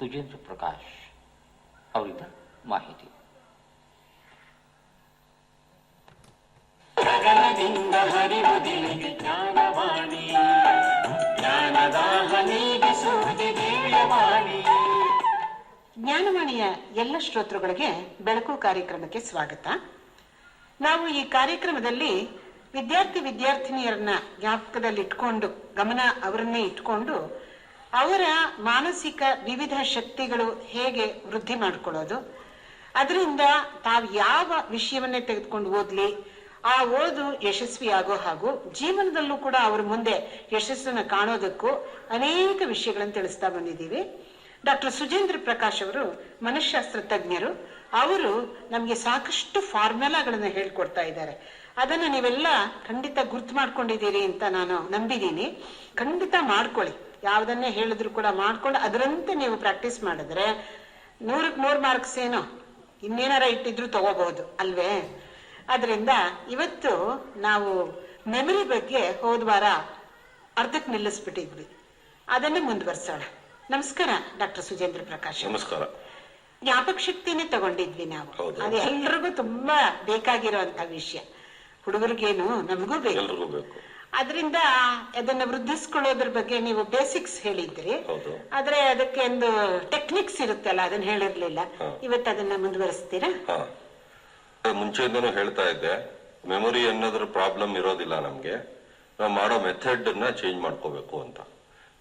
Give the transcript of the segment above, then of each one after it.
ಸುಜೇಂದ್ರ ಪ್ರಕಾಶ್ ಅವರಿಂದ ಮಾಹಿತಿ. ಗಗನದಿಂದ ಹರಿವುದಿಲಿಗೆ ಜ್ಞಾನವಾಣಿ, ಜ್ಞಾನದ ಹನಿಗೆ ಸೂರ್ಯವಾಣಿ. ಜ್ಞಾನವಾಣಿಯ ಎಲ್ಲ ಶ್ರೋತೃಗಳಿಗೆ ಬೆಳಕು ಕಾರ್ಯಕ್ರಮಕ್ಕೆ ಸ್ವಾಗತ. ನಾವು ಈ ಕಾರ್ಯಕ್ರಮದಲ್ಲಿ ವಿದ್ಯಾರ್ಥಿನಿಯರನ್ನ ಜ್ಞಾಪಕದಲ್ಲಿಟ್ಕೊಂಡು, ಗಮನ ಅವರನ್ನೇ ಇಟ್ಕೊಂಡು, ಅವರ ಮಾನಸಿಕ ವಿವಿಧ ಶಕ್ತಿಗಳು ಹೇಗೆ ವೃದ್ಧಿ ಮಾಡ್ಕೊಳ್ಳೋದು, ಅದರಿಂದ ತಾವು ಯಾವ ವಿಷಯವನ್ನೇ ತೆಗೆದುಕೊಂಡು ಓದ್ಲಿ, ಆ ಓದು ಯಶಸ್ವಿ ಆಗೋ ಹಾಗೂ ಜೀವನದಲ್ಲೂ ಕೂಡ ಅವ್ರ ಮುಂದೆ ಯಶಸ್ಸನ್ನು ಕಾಣೋದಕ್ಕೂ ಅನೇಕ ವಿಷಯಗಳನ್ನು ತಿಳಿಸ್ತಾ ಬಂದಿದ್ದೀವಿ. ಡಾಕ್ಟರ್ ಸುಜೇಂದ್ರ ಪ್ರಕಾಶ್ ಅವರು ಮನಃಶಾಸ್ತ್ರ ತಜ್ಞರು. ಅವರು ನಮ್ಗೆ ಸಾಕಷ್ಟು ಫಾರ್ಮುಲಾಗಳನ್ನ ಹೇಳ್ಕೊಡ್ತಾ ಇದ್ದಾರೆ. ಅದನ್ನ ನೀವೆಲ್ಲ ಖಂಡಿತ ಗುರ್ತು ಮಾಡ್ಕೊಂಡಿದ್ದೀರಿ ಅಂತ ನಾನು ನಂಬಿದ್ದೀನಿ. ಖಂಡಿತ ಮಾಡ್ಕೊಳ್ಳಿ. ಯಾವ್ದನ್ನೇ ಹೇಳಿದ್ರು ಕೂಡ ಮಾಡ್ಕೊಂಡು ಅದರಂತೆ ನೀವು ಪ್ರಾಕ್ಟೀಸ್ ಮಾಡಿದ್ರೆ 100ಕ್ಕೆ 100 ಮಾರ್ಕ್ಸ್ ಏನೋ ಇನ್ನೇನಾರ ಇಟ್ಟಿದ್ರು ತಗೋಬಹುದು ಅಲ್ವೇ. ಅದರಿಂದ ಇವತ್ತು ನಾವು ಮೆಮರಿ ಬಗ್ಗೆ ಹೋದ ವಾರ ಅರ್ಧಕ್ಕೆ ನಿಲ್ಲಿಸ್ಬಿಟ್ಟಿದ್ವಿ. ಅದನ್ನೇ ಮುಂದುವರ್ಸೋಣ. ನಮಸ್ಕಾರ ಡಾಕ್ಟರ್ ಸುಜೇಂದ್ರ ಪ್ರಕಾಶ್. ನಮಸ್ಕಾರ. ಜ್ಞಾಪಕ ಶಕ್ತಿನೇ ತಗೊಂಡಿದ್ವಿ ನಾವು. ಅದು ಎಲ್ರಿಗೂ ತುಂಬಾ ಬೇಕಾಗಿರುವಂತ ವಿಷಯ. ಹುಡುಗರಿಗೇನು, ನಮಗೂ ಬೇಕು. ಅದರಿಂದ ಅದನ್ನ ವೃದ್ಧಿಸ್ಕೊಳ್ಳೋದ್ರ ಬಗ್ಗೆ ನೀವು ಬೇಸಿಕ್ಸ್ ಹೇಳಿದ್ರಿ. ಆದ್ರೆ ಅದಕ್ಕೆ ಒಂದು ಟೆಕ್ನಿಕ್ಸ್ ಇರುತ್ತಲ್ಲ, ಅದನ್ನ ಹೇಳಿರ್ಲಿಲ್ಲ. ಇವತ್ತು ಅದನ್ನ ಮುಂದುವರಿಸ್ತೀರಾ? ಮುಂಚೆಯಿಂದನೂ ಹೇಳ್ತಾ ಇದ್ದೆ, ಮೆಮೊರಿ ಅನ್ನೋದ್ರ ಪ್ರಾಬ್ಲಮ್ ಇರೋದಿಲ್ಲ ನಮ್ಗೆ. ನಾವು ಮಾಡೋ ಮೆಥಡ್ ಅನ್ನ ಚೇಂಜ್ ಮಾಡ್ಕೋಬೇಕು ಅಂತ.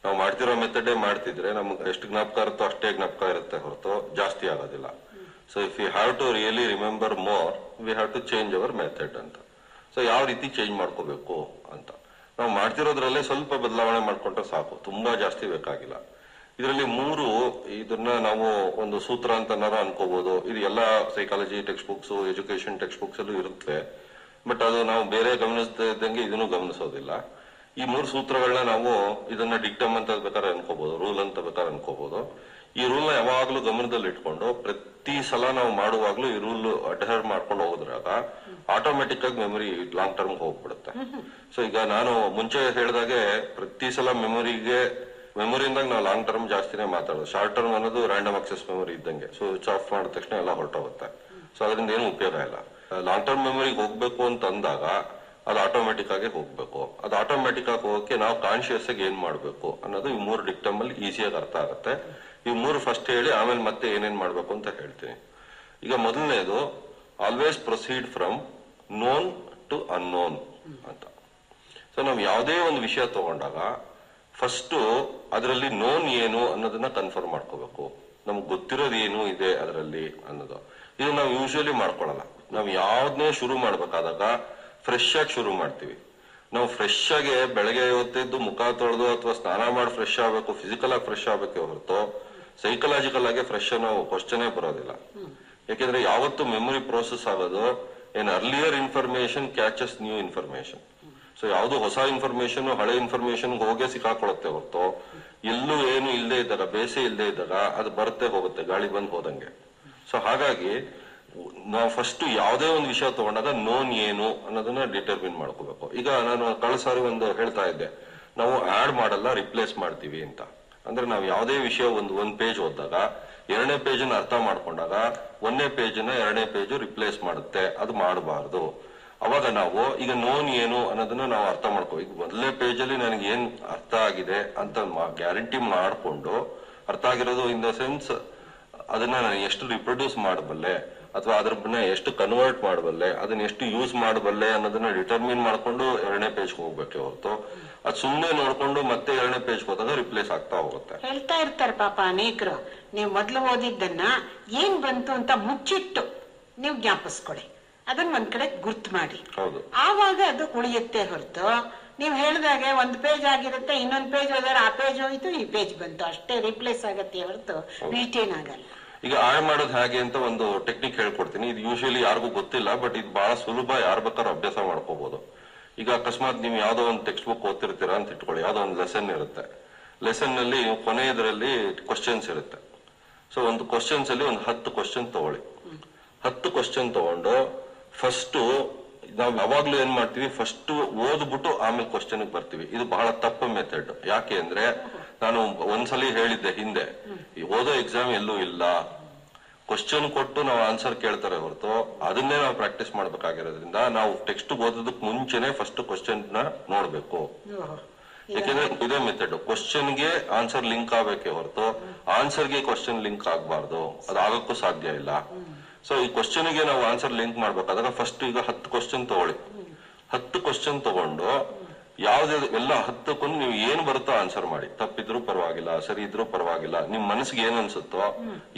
ನಾವು ಮಾಡ್ತಿರೋ ಮೆಥಡೇ ಮಾಡ್ತಿದ್ರೆ ನಮ್ಗೆ ಎಷ್ಟು ಜ್ಞಾಪಕ ಇರುತ್ತೋ ಅಷ್ಟೇ ಜ್ಞಾಪಕ ಇರುತ್ತೆ ಹೊರತು ಜಾಸ್ತಿ ಆಗೋದಿಲ್ಲ. So if you have to really remember more, we have to change our method ಅಂತ. ಸೊ ಯಾವ ರೀತಿ ಚೇಂಜ್ ಮಾಡ್ಕೋಬೇಕು ಅಂತ ನಾವು ಮಾಡ್ತಿರೋದ್ರಲ್ಲೇ ಸ್ವಲ್ಪ ಬದಲಾವಣೆ ಮಾಡ್ಕೊಂಡ್ರೆ ಸಾಕು, ತುಂಬಾ ಜಾಸ್ತಿ ಬೇಕಾಗಿಲ್ಲ. ಇದರಲ್ಲಿ 3 ಇದನ್ನ ನಾವು ಒಂದು ಸೂತ್ರ ಅಂತ ಅನ್ಕೋಬಹುದು. ಇದು ಎಲ್ಲ psychology text books, education text books ಅಲ್ಲೂ ಇರುತ್ತೆ. ಬಟ್ ಅದು ನಾವು ಬೇರೆ ಗಮನಿಸದಂಗೆ ಇದನ್ನು ಗಮನಿಸೋದಿಲ್ಲ. ಈ 3 ಸೂತ್ರಗಳನ್ನ ನಾವು ಇದನ್ನ ಡಿಕ್ಟಮ್ ಅಂತ ಬೇಕಾದ್ರೆ ಅನ್ಕೋಬಹುದು, ರೂಲ್ ಅಂತ ಬೇಕಾದ್ರೆ ಅನ್ಕೋಬಹುದು. ಈ ರೂಲ್ ನ ಯಾವಾಗ್ಲೂ ಗಮನದಲ್ಲಿ ಇಟ್ಕೊಂಡು ಪ್ರತಿ ಸಲ ನಾವು ಮಾಡುವಾಗ್ಲೂ ಈ ರೂಲ್ ಅಡ್ಹರ್ ಮಾಡ್ಕೊಂಡು ಹೋದ್ರಾಗ ಆಟೋಮೆಟಿಕ್ ಆಗಿ ಮೆಮೊರಿ ಲಾಂಗ್ ಟರ್ಮ್ ಹೋಗ್ಬಿಡುತ್ತೆ. ಸೊ ಈಗ ನಾನು ಮುಂಚೆ ಹೇಳಿದಾಗೆ ಪ್ರತಿ ಸಲ ಮೆಮೊರಿಯಿಂದ ನಾವು ಲಾಂಗ್ ಟರ್ಮ್ ಜಾಸ್ತಿನೇ ಮಾತಾಡೋದು. ಶಾರ್ಟ್ ಟರ್ಮ್ ಅನ್ನೋದು ರ್ಯಾಂಡಮ್ ಆಕ್ಸೆಸ್ ಮೆಮೊರಿ ಇದ್ದಂಗೆ. ಸೊ ಸ್ವಿಚ್ ಆಫ್ ಮಾಡಿದ ತಕ್ಷಣ ಎಲ್ಲ ಹೊರಟೋಗುತ್ತೆ. ಸೊ ಅದರಿಂದ ಏನು ಉಪಯೋಗ ಇಲ್ಲ. ಲಾಂಗ್ ಟರ್ಮ್ ಮೆಮೊರಿಗೆ ಹೋಗ್ಬೇಕು ಅಂತ ಅಂದಾಗ ಅದು ಆಟೋಮೆಟಿಕ್ ಆಗಿ ಹೋಗ್ಬೇಕು. ಅದು ಆಟೋಮೆಟಿಕ್ ಆಗಿ ಹೋಗಕ್ಕೆ ನಾವು ಕಾನ್ಶಿಯಸ್ ಆಗಿ ಏನ್ ಮಾಡ್ಬೇಕು ಅನ್ನೋದು ಈ 3 ಡಿಕ್ಟಮ್ ಅಲ್ಲಿ ಈಸಿಯಾಗಿ ಅರ್ಥ ಆಗುತ್ತೆ. ಈ 3 ಫಸ್ಟ್ ಹೇಳಿ ಆಮೇಲೆ ಮತ್ತೆ ಏನೇನ್ ಮಾಡ್ಬೇಕು ಅಂತ ಹೇಳ್ತೀನಿ. ಈಗ ಮೊದಲನೇದು, always proceed from known to unknown ಅಂತ. ಸೊ ನಾವು ಯಾವುದೇ ಒಂದು ವಿಷಯ ತಗೊಂಡಾಗ ಫಸ್ಟ್ ಅದರಲ್ಲಿ ನೋನ್ ಏನು ಅನ್ನೋದನ್ನ ಕನ್ಫರ್ಮ್ ಮಾಡ್ಕೋಬೇಕು. ನಮ್ಗೆ ಗೊತ್ತಿರೋದು ಏನು ಇದೆ ಅದರಲ್ಲಿ ಅನ್ನೋದು. ಇದು ನಾವು ಯೂಶುವಲಿ ಮಾಡ್ಕೊಳಲ್ಲ. ನಾವು ಯಾವ್ದನ್ನೇ ಶುರು ಮಾಡ್ಬೇಕಾದಾಗ ಫ್ರೆಶ್ ಆಗಿ ಶುರು ಮಾಡ್ತೀವಿ. ನಾವು ಫ್ರೆಶ್ ಆಗಿ ಬೆಳಗ್ಗೆ ಹೊತ್ತಿದ್ದು ಮುಖ ತೊಳೆದು ಅಥವಾ ಸ್ನಾನ ಮಾಡಿ ಫ್ರೆಶ್ ಆಗ್ಬೇಕು, ಫಿಸಿಕಲ್ ಆಗಿ ಫ್ರೆಶ್ ಆಗ್ಬೇಕೆ ಹೊರತು ಸೈಕಲಾಜಿಕಲ್ ಆಗಿ ಫ್ರೆಶ್ ನಾವು ಕ್ವಶನೇ ಬರೋದಿಲ್ಲ. ಯಾಕೆಂದ್ರೆ ಯಾವತ್ತು ಮೆಮೊರಿ ಪ್ರೋಸೆಸ್ ಆಗೋದು earlier information catches new information. So ಯಾವ್ದು ಹೊಸ ಇನ್ಫಾರ್ಮೇಶನ್ ಹಳೆ ಇನ್ಫಾರ್ಮೇಶನ್ ಹೋಗೇ ಸಿಕ್ಕಾಕೊಳತ್ತೆ ಹೊರತು ಎಲ್ಲೂ ಏನು ಇಲ್ಲದೆ ಇದ್ದಾಗ, ಬೇಸೆ ಇಲ್ಲದೆ ಇದ್ದಾಗ ಅದು ಬರುತ್ತೆ ಹೋಗುತ್ತೆ, ಗಾಳಿ ಬಂದ್ ಹೋದಂಗೆ. ಸೊ ಹಾಗಾಗಿ ನಾವು ಫಸ್ಟ್ ಯಾವುದೇ ಒಂದು ವಿಷಯ ತಗೊಂಡಾಗ ನೋನ್ ಏನು ಅನ್ನೋದನ್ನ ಡಿಟರ್ಮಿನ್ ಮಾಡ್ಕೋಬೇಕು. ಈಗ ನಾನು ಕಳೆದ ಸಾರಿ ಒಂದು ಹೇಳ್ತಾ ಇದ್ದೆ, ನಾವು ಆಡ್ ಮಾಡಲ್ಲ, ರಿಪ್ಲೇಸ್ ಮಾಡ್ತೀವಿ ಅಂತ. ಅಂದ್ರೆ ನಾವು ಯಾವುದೇ ವಿಷಯ ಒಂದ್ ಪೇಜ್ ಓದಿದಾಗ 2ನೇ ಪೇಜನ್ನ ಅರ್ಥ ಮಾಡ್ಕೊಂಡಾಗ 1ನೇ ಪೇಜನ್ನ 2ನೇ ಪೇಜ್ ರಿಪ್ಲೇಸ್ ಮಾಡುತ್ತೆ. ಅದು ಮಾಡಬಾರ್ದು. ಅವಾಗ ನಾವು ಈಗ ನೋನ್ ಏನು ಅನ್ನೋದನ್ನ ನಾವು ಅರ್ಥ ಮಾಡ್ಕೋ. ಈಗ 1ನೇ ಪೇಜಲ್ಲಿ ನನಗೆ ಏನ್ ಅರ್ಥ ಆಗಿದೆ ಅಂತ ಗ್ಯಾರಂಟಿ ಮಾಡ್ಕೊಂಡು, ಅರ್ಥ ಆಗಿರೋದು ಇನ್ ದ ಸೆನ್ಸ್ ಅದನ್ನ ನಾನು ಎಷ್ಟು ರಿಪ್ರೊಡ್ಯೂಸ್ ಮಾಡಬಲ್ಲೆ ಅಥವಾ ಅದ್ರನ್ನ ಎಷ್ಟು ಕನ್ವರ್ಟ್ ಮಾಡಬಲ್ಲೆ, ಅದನ್ನ ಎಷ್ಟು ಯೂಸ್ ಮಾಡಬಲ್ಲೆ ಅನ್ನೋದನ್ನ ಡಿಟರ್ಮಿನ್ ಮಾಡ್ಕೊಂಡು 2ನೇ ಪೇಜ್ ಹೋಗ್ಬೇಕೆ ಹೊರತು ಅದ್ ಸುಮ್ಮನೆ ನೋಡ್ಕೊಂಡು ಮತ್ತೆ 2ನೇ ಪೇಜ್ ಹೋದಾಗ ರಿಪ್ಲೇಸ್ ಆಗ್ತಾ ಹೋಗುತ್ತೆ. ಹೇಳ್ತಾ ಇರ್ತಾರೆ ಪಾಪ ಅನೇಕರು, ನೀವು ಮೊದ್ಲು ಓದಿದ್ದನ್ನ ಏನ್ ಬಂತು ಅಂತ ಮುಚ್ಚಿಟ್ಟು ನೀವು ಜ್ಞಾಪಿಸ್ಕೊಡಿ, ಅದನ್ನ ಒಂದ್ ಕಡೆ ಗುರ್ತು ಮಾಡಿ. ಆವಾಗ ಅದು ಉಳಿಯುತ್ತೆ ಹೊರತು ನೀವು ಹೇಳಿದಾಗೆ 1 ಪೇಜ್ ಆಗಿರುತ್ತೆ, ಇನ್ನೊಂದು ಪೇಜ್ ಹೋದ್ರೆ ಆ ಪೇಜ್ ಹೋಯ್ತು, ಈ ಪೇಜ್ ಬಂತು, ಅಷ್ಟೇ ರಿಪ್ಲೇಸ್ ಆಗತ್ತೆ ಹೊರತು ರಿಟೇನ್ ಆಗಲ್ಲ. ಈಗ ಆಡ್ ಮಾಡೋದು ಹೇಗೆ ಅಂತ ಒಂದು ಟೆಕ್ನಿಕ್ ಹೇಳ್ಕೊಡ್ತೀನಿ. ಇದು ಯೂಶುವಲಿ ಯಾರಿಗೂ ಗೊತ್ತಿಲ್ಲ, ಬಟ್ ಇದು ಬಹಳ ಸುಲಭ, ಯಾರು ಬೇಕಾದ್ರೂ ಅಭ್ಯಾಸ ಮಾಡ್ಕೋಬಹುದು. ಈಗ ಅಕಸ್ಮಾತ್ ನೀವು ಯಾವ್ದೋ ಒಂದು ಟೆಕ್ಸ್ಟ್ ಬುಕ್ ಓದ್ತಿರ್ತೀರಾ ಅಂತ ಇಟ್ಕೊಳ್ಳಿ, ಯಾವ್ದೋ ಒಂದು ಲೆಸನ್ ಇರುತ್ತೆ. ಲೆಸನ್ ನಲ್ಲಿ ಕೊನೆಯದರಲ್ಲಿ ಕ್ವಶನ್ಸ್ ಇರುತ್ತೆ. ಸೊ ಒಂದು ಕ್ವಶನ್ಸ್ ಅಲ್ಲಿ ಒಂದು 10 ಕ್ವಶನ್ ತಗೊಳ್ಳಿ. 10 ಕ್ವಶನ್ ತಗೊಂಡು ಫಸ್ಟ್ ನಾವು ಯಾವಾಗ್ಲೂ ಏನ್ ಮಾಡ್ತೀವಿ, ಫಸ್ಟ್ ಓದ್ಬಿಟ್ಟು ಆಮೇಲೆ ಕ್ವಶನ್ ಬರ್ತೀವಿ. ಇದು ಬಹಳ ತಪ್ಪು ಮೆಥಡ್. ಯಾಕೆ ಅಂದ್ರೆ ನಾನು ಒಂದ್ಸಲಿ ಹೇಳಿದ್ದೆ ಹಿಂದೆ, ಓದೋ ಎಕ್ಸಾಮ್ ಎಲ್ಲೂ ಇಲ್ಲ, ಕ್ವಶನ್ ಕೊಟ್ಟು ನಾವು ಆನ್ಸರ್ ಕೇಳ್ತಾರೆ ಹೊರತು ಅದನ್ನೇ ನಾವು ಪ್ರಾಕ್ಟೀಸ್ ಮಾಡ್ಬೇಕಾಗಿರೋದ್ರಿಂದ ನಾವು ಟೆಕ್ಸ್ಟ್ ಓದೋದಕ್ಕೆ ಮುಂಚೆನೆ ಫಸ್ಟ್ ಕ್ವಶನ್ ನ ನೋಡ್ಬೇಕು. ಯಾಕೆಂದ್ರೆ ಇದೇ ಮೆಥಡ್, ಕ್ವಶನ್ಗೆ ಆನ್ಸರ್ ಲಿಂಕ್ ಆಗ್ಬೇಕೆ ಹೊರತು ಆನ್ಸರ್ಗೆ ಕ್ವಶನ್ ಲಿಂಕ್ ಆಗ್ಬಾರ್ದು, ಅದಾಗಕ್ಕೂ ಸಾಧ್ಯ ಇಲ್ಲ. ಸೊ ಈ ಕ್ವಶನ್ಗೆ ನಾವು ಆನ್ಸರ್ ಲಿಂಕ್ ಮಾಡ್ಬೇಕಾದಾಗ ಫಸ್ಟ್ ಈಗ 10 ಕ್ವಶನ್ ತಗೊಳ್ಳಿ, 10 ಕ್ವಶನ್ ತಗೊಂಡು ಯಾವ್ದು ಎಲ್ಲ 10ಕ್ಕೂ ನೀವು ಏನ್ ಬರುತ್ತೋ ಆನ್ಸರ್ ಮಾಡಿ. ತಪ್ಪಿದ್ರು ಪರವಾಗಿಲ್ಲ, ಸರಿ ಇದ್ರು ಪರವಾಗಿಲ್ಲ, ನಿಮ್ ಮನಸ್ಸಿಗೆ ಏನ್ ಅನ್ಸುತ್ತೋ,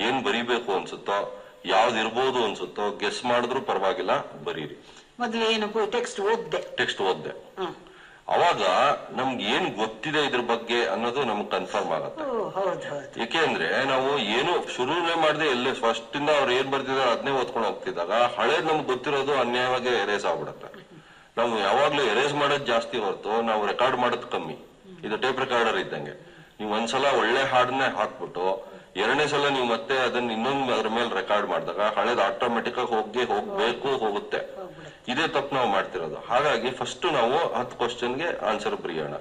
ಏನ್ ಬರಿಬೇಕು ಅನ್ಸುತ್ತೋ, ಯಾವ್ದು ಇರ್ಬೋದು ಅನ್ಸುತ್ತೋ ಗೆಸ್ ಮಾಡಿದ್ರು ಪರವಾಗಿಲ್ಲ, ಬರೀರಿ. ಮೊದಲು ಏನು ಟೆಕ್ಸ್ಟ್ ಓದ್ದೆ ಅವಾಗ ನಮ್ಗೆ ಏನ್ ಗೊತ್ತಿದೆ ಇದ್ರ ಬಗ್ಗೆ ಅನ್ನೋದು ನಮ್ಗೆ ಕನ್ಫರ್ಮ್ ಆಗುತ್ತೆ. ಯಾಕೆಂದ್ರೆ ನಾವು ಏನು ಶುರುನೇ ಮಾಡದೆ ಎಲ್ಲೇ ಫಸ್ಟ್ ಇಂದ ಅವ್ರು ಏನ್ ಬರ್ತಿದಾರೆ ಅದನ್ನೇ ಓದ್ಕೊಂಡು ಹೋಗ್ತಿದ್ದಾಗ ಹಳೇದ್ ನಮ್ಗೆ ಗೊತ್ತಿರೋದು ಅನ್ಯಾಯವಾಗಿ ಎರೇಸ್ ಆಗ್ಬಿಡತ್ತೆ. ನಾವು ಯಾವಾಗ್ಲೂ ಎರೇಸ್ ಮಾಡೋದ್ ಜಾಸ್ತಿ ಹೊರತು ನಾವು ರೆಕಾರ್ಡ್ ಮಾಡೋದ್ ಕಮ್ಮಿ. ಇದು ಟೇಪ್ ರೆಕಾರ್ಡರ್ ಇದ್ದಂಗೆ, ನೀವು ಒಂದ್ಸಲ ಒಳ್ಳೆ ಹಾಡನ್ನೇ ಹಾಕ್ಬಿಟ್ಟು ಎರಡನೇ ಸಲ ನೀವು ಮತ್ತೆ ಅದನ್ನ ಇನ್ನೊಂದು ಅದ್ರ ಮೇಲೆ ರೆಕಾರ್ಡ್ ಮಾಡಿದಾಗ ಹಳೇದ್ ಆಟೋಮೆಟಿಕ್ ಆಗಿ ಹೋಗುತ್ತೆ. ಇದೇ ತಪ್ಪು ನಾವು ಮಾಡ್ತಿರೋದು. ಹಾಗಾಗಿ ಫಸ್ಟ್ ನಾವು 10 ಕ್ವಶನ್ಗೆ ಆನ್ಸರ್ ಬರೆಯೋಣ.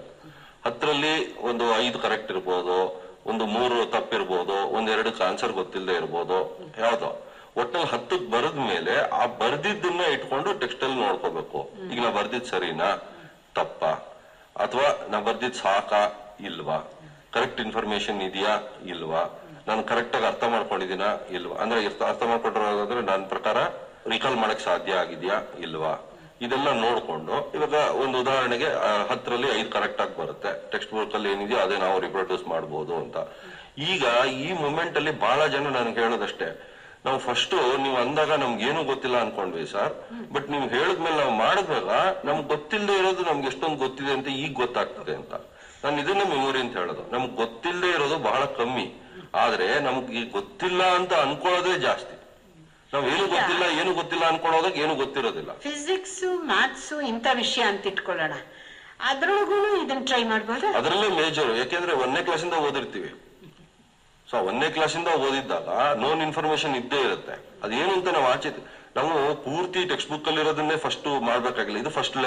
10ರಲ್ಲಿ ಒಂದು 5 ಕರೆಕ್ಟ್ ಇರ್ಬೋದು, ಒಂದು 3 ತಪ್ಪಿರ್ಬೋದು, 1-2 ಆನ್ಸರ್ ಗೊತ್ತಿಲ್ಲದೆ ಇರ್ಬೋದು, ಯಾವ್ದೋ ಒಟ್ಟಲ್ಲಿ 10ಕ್ಕೆ ಬರೆದ ಮೇಲೆ ಆ ಬರ್ದಿದ್ದನ್ನ ಇಟ್ಕೊಂಡು ಟೆಕ್ಸ್ಟ್ ಅಲ್ಲಿ ನೋಡ್ಕೋಬೇಕು. ಈಗ ನಾ ಬರ್ದಿದ್ ಸರಿನಾ ತಪ್ಪ, ಅಥವಾ ನಾ ಬರ್ದಿದ್ ಸಾಕಾ ಇಲ್ವಾ, ಕರೆಕ್ಟ್ ಇನ್ಫಾರ್ಮೇಶನ್ ಇದೆಯಾ ಇಲ್ವಾ, ನಾನು ಕರೆಕ್ಟ್ ಆಗಿ ಅರ್ಥ ಮಾಡ್ಕೊಂಡಿದೀನಾ ಇಲ್ವಾ, ಅಂದ್ರೆ ಅರ್ಥ ಮಾಡ್ಕೊಂಡಿರೋದಾದ್ರೆ ನನ್ನ ಪ್ರಕಾರ ರಿಕಾಲ್ ಮಾಡಕ್ ಸಾಧ್ಯ ಆಗಿದ್ಯಾ ಇಲ್ವಾ, ಇದೆಲ್ಲ ನೋಡ್ಕೊಂಡು ಇವಾಗ ಒಂದು ಉದಾಹರಣೆಗೆ 10ರಲ್ಲಿ 5 ಕರೆಕ್ಟ್ ಆಗಿ ಬರುತ್ತೆ, ಟೆಕ್ಸ್ಟ್ ಬುಕ್ ಅಲ್ಲಿ ಏನಿದೆಯೋ ಅದೇ ನಾವು ರಿಪ್ರೊಡ್ಯೂಸ್ ಮಾಡ್ಬೋದು ಅಂತ. ಈಗ ಈ ಮೂಮೆಂಟ್ ಅಲ್ಲಿ ಬಹಳ ಜನ ನನ್ಗೆ ಹೇಳೋದಷ್ಟೇ, ನಾವು ಫಸ್ಟ್ ನೀವು ಅಂದಾಗ ನಮ್ಗೆ ಏನು ಗೊತ್ತಿಲ್ಲ ಅನ್ಕೊಂಡ್ವಿ ಸರ್, ಬಟ್ ನೀವು ಹೇಳಿದ್ಮೇಲೆ ನಾವು ಮಾಡಿದಾಗ ನಮ್ಗೆ ಗೊತ್ತಿಲ್ಲದೆ ಇರೋದು ನಮ್ಗೆ ಎಷ್ಟೊಂದು ಗೊತ್ತಿದೆ ಅಂತ ಈಗ ಗೊತ್ತಾಗ್ತದೆ ಅಂತ. ನಾನು ಇದನ್ನ ಮೆಮೊರಿ ಅಂತ ಹೇಳೋದು. ನಮ್ಗೆ ಗೊತ್ತಿಲ್ಲದೆ ಇರೋದು ಬಹಳ ಕಮ್ಮಿ, ಆದ್ರೆ ನಮ್ಗೆ ಗೊತ್ತಿಲ್ಲ ಅಂತ ಅನ್ಕೊಳ್ಳೋದೇ ಜಾಸ್ತಿ. ನಾವ್ ಏನು ಗೊತ್ತಿಲ್ಲ ಅನ್ಕೊಳ್ಳೋದಾಗ ಏನು ಗೊತ್ತಿರೋದಿಲ್ಲ. ಫಿಸಿಕ್ಸ್ ಮ್ಯಾಥ್ಸ್ ಇಂಥ ವಿಷಯ ಅಂತ ಇಟ್ಕೊಳ್ಳೋಣ, ಅದ್ರೊಳಗೂ ಇದನ್ನ ಟ್ರೈ ಮಾಡ್ಬೋದು. ಅದರಲ್ಲೇ ಮೇಜರ್, ಯಾಕೆಂದ್ರೆ 1ನೇ ಕ್ಲಾಸಿಂದ ಓದಿರ್ತೀವಿ. ಸೊ 1ನೇ ಕ್ಲಾಸಿಂದ ಓದಿದ್ದಾಗ ನೋನ್ ಇನ್ಫಾರ್ಮೇಶನ್ ಇದ್ದೇ ಇರುತ್ತೆ. ಅದೇನು ಅಂತ ನಾವು ಪೂರ್ತಿ ಟೆಕ್ಸ್ಟ್ ಬುಕ್ ಅಲ್ಲಿ ಇರೋದನ್ನೇ ಫಸ್ಟ್ ಮಾಡ್ಬೇಕಾಗಿಲ್ಲ. ಇದು ಫಸ್ಟ್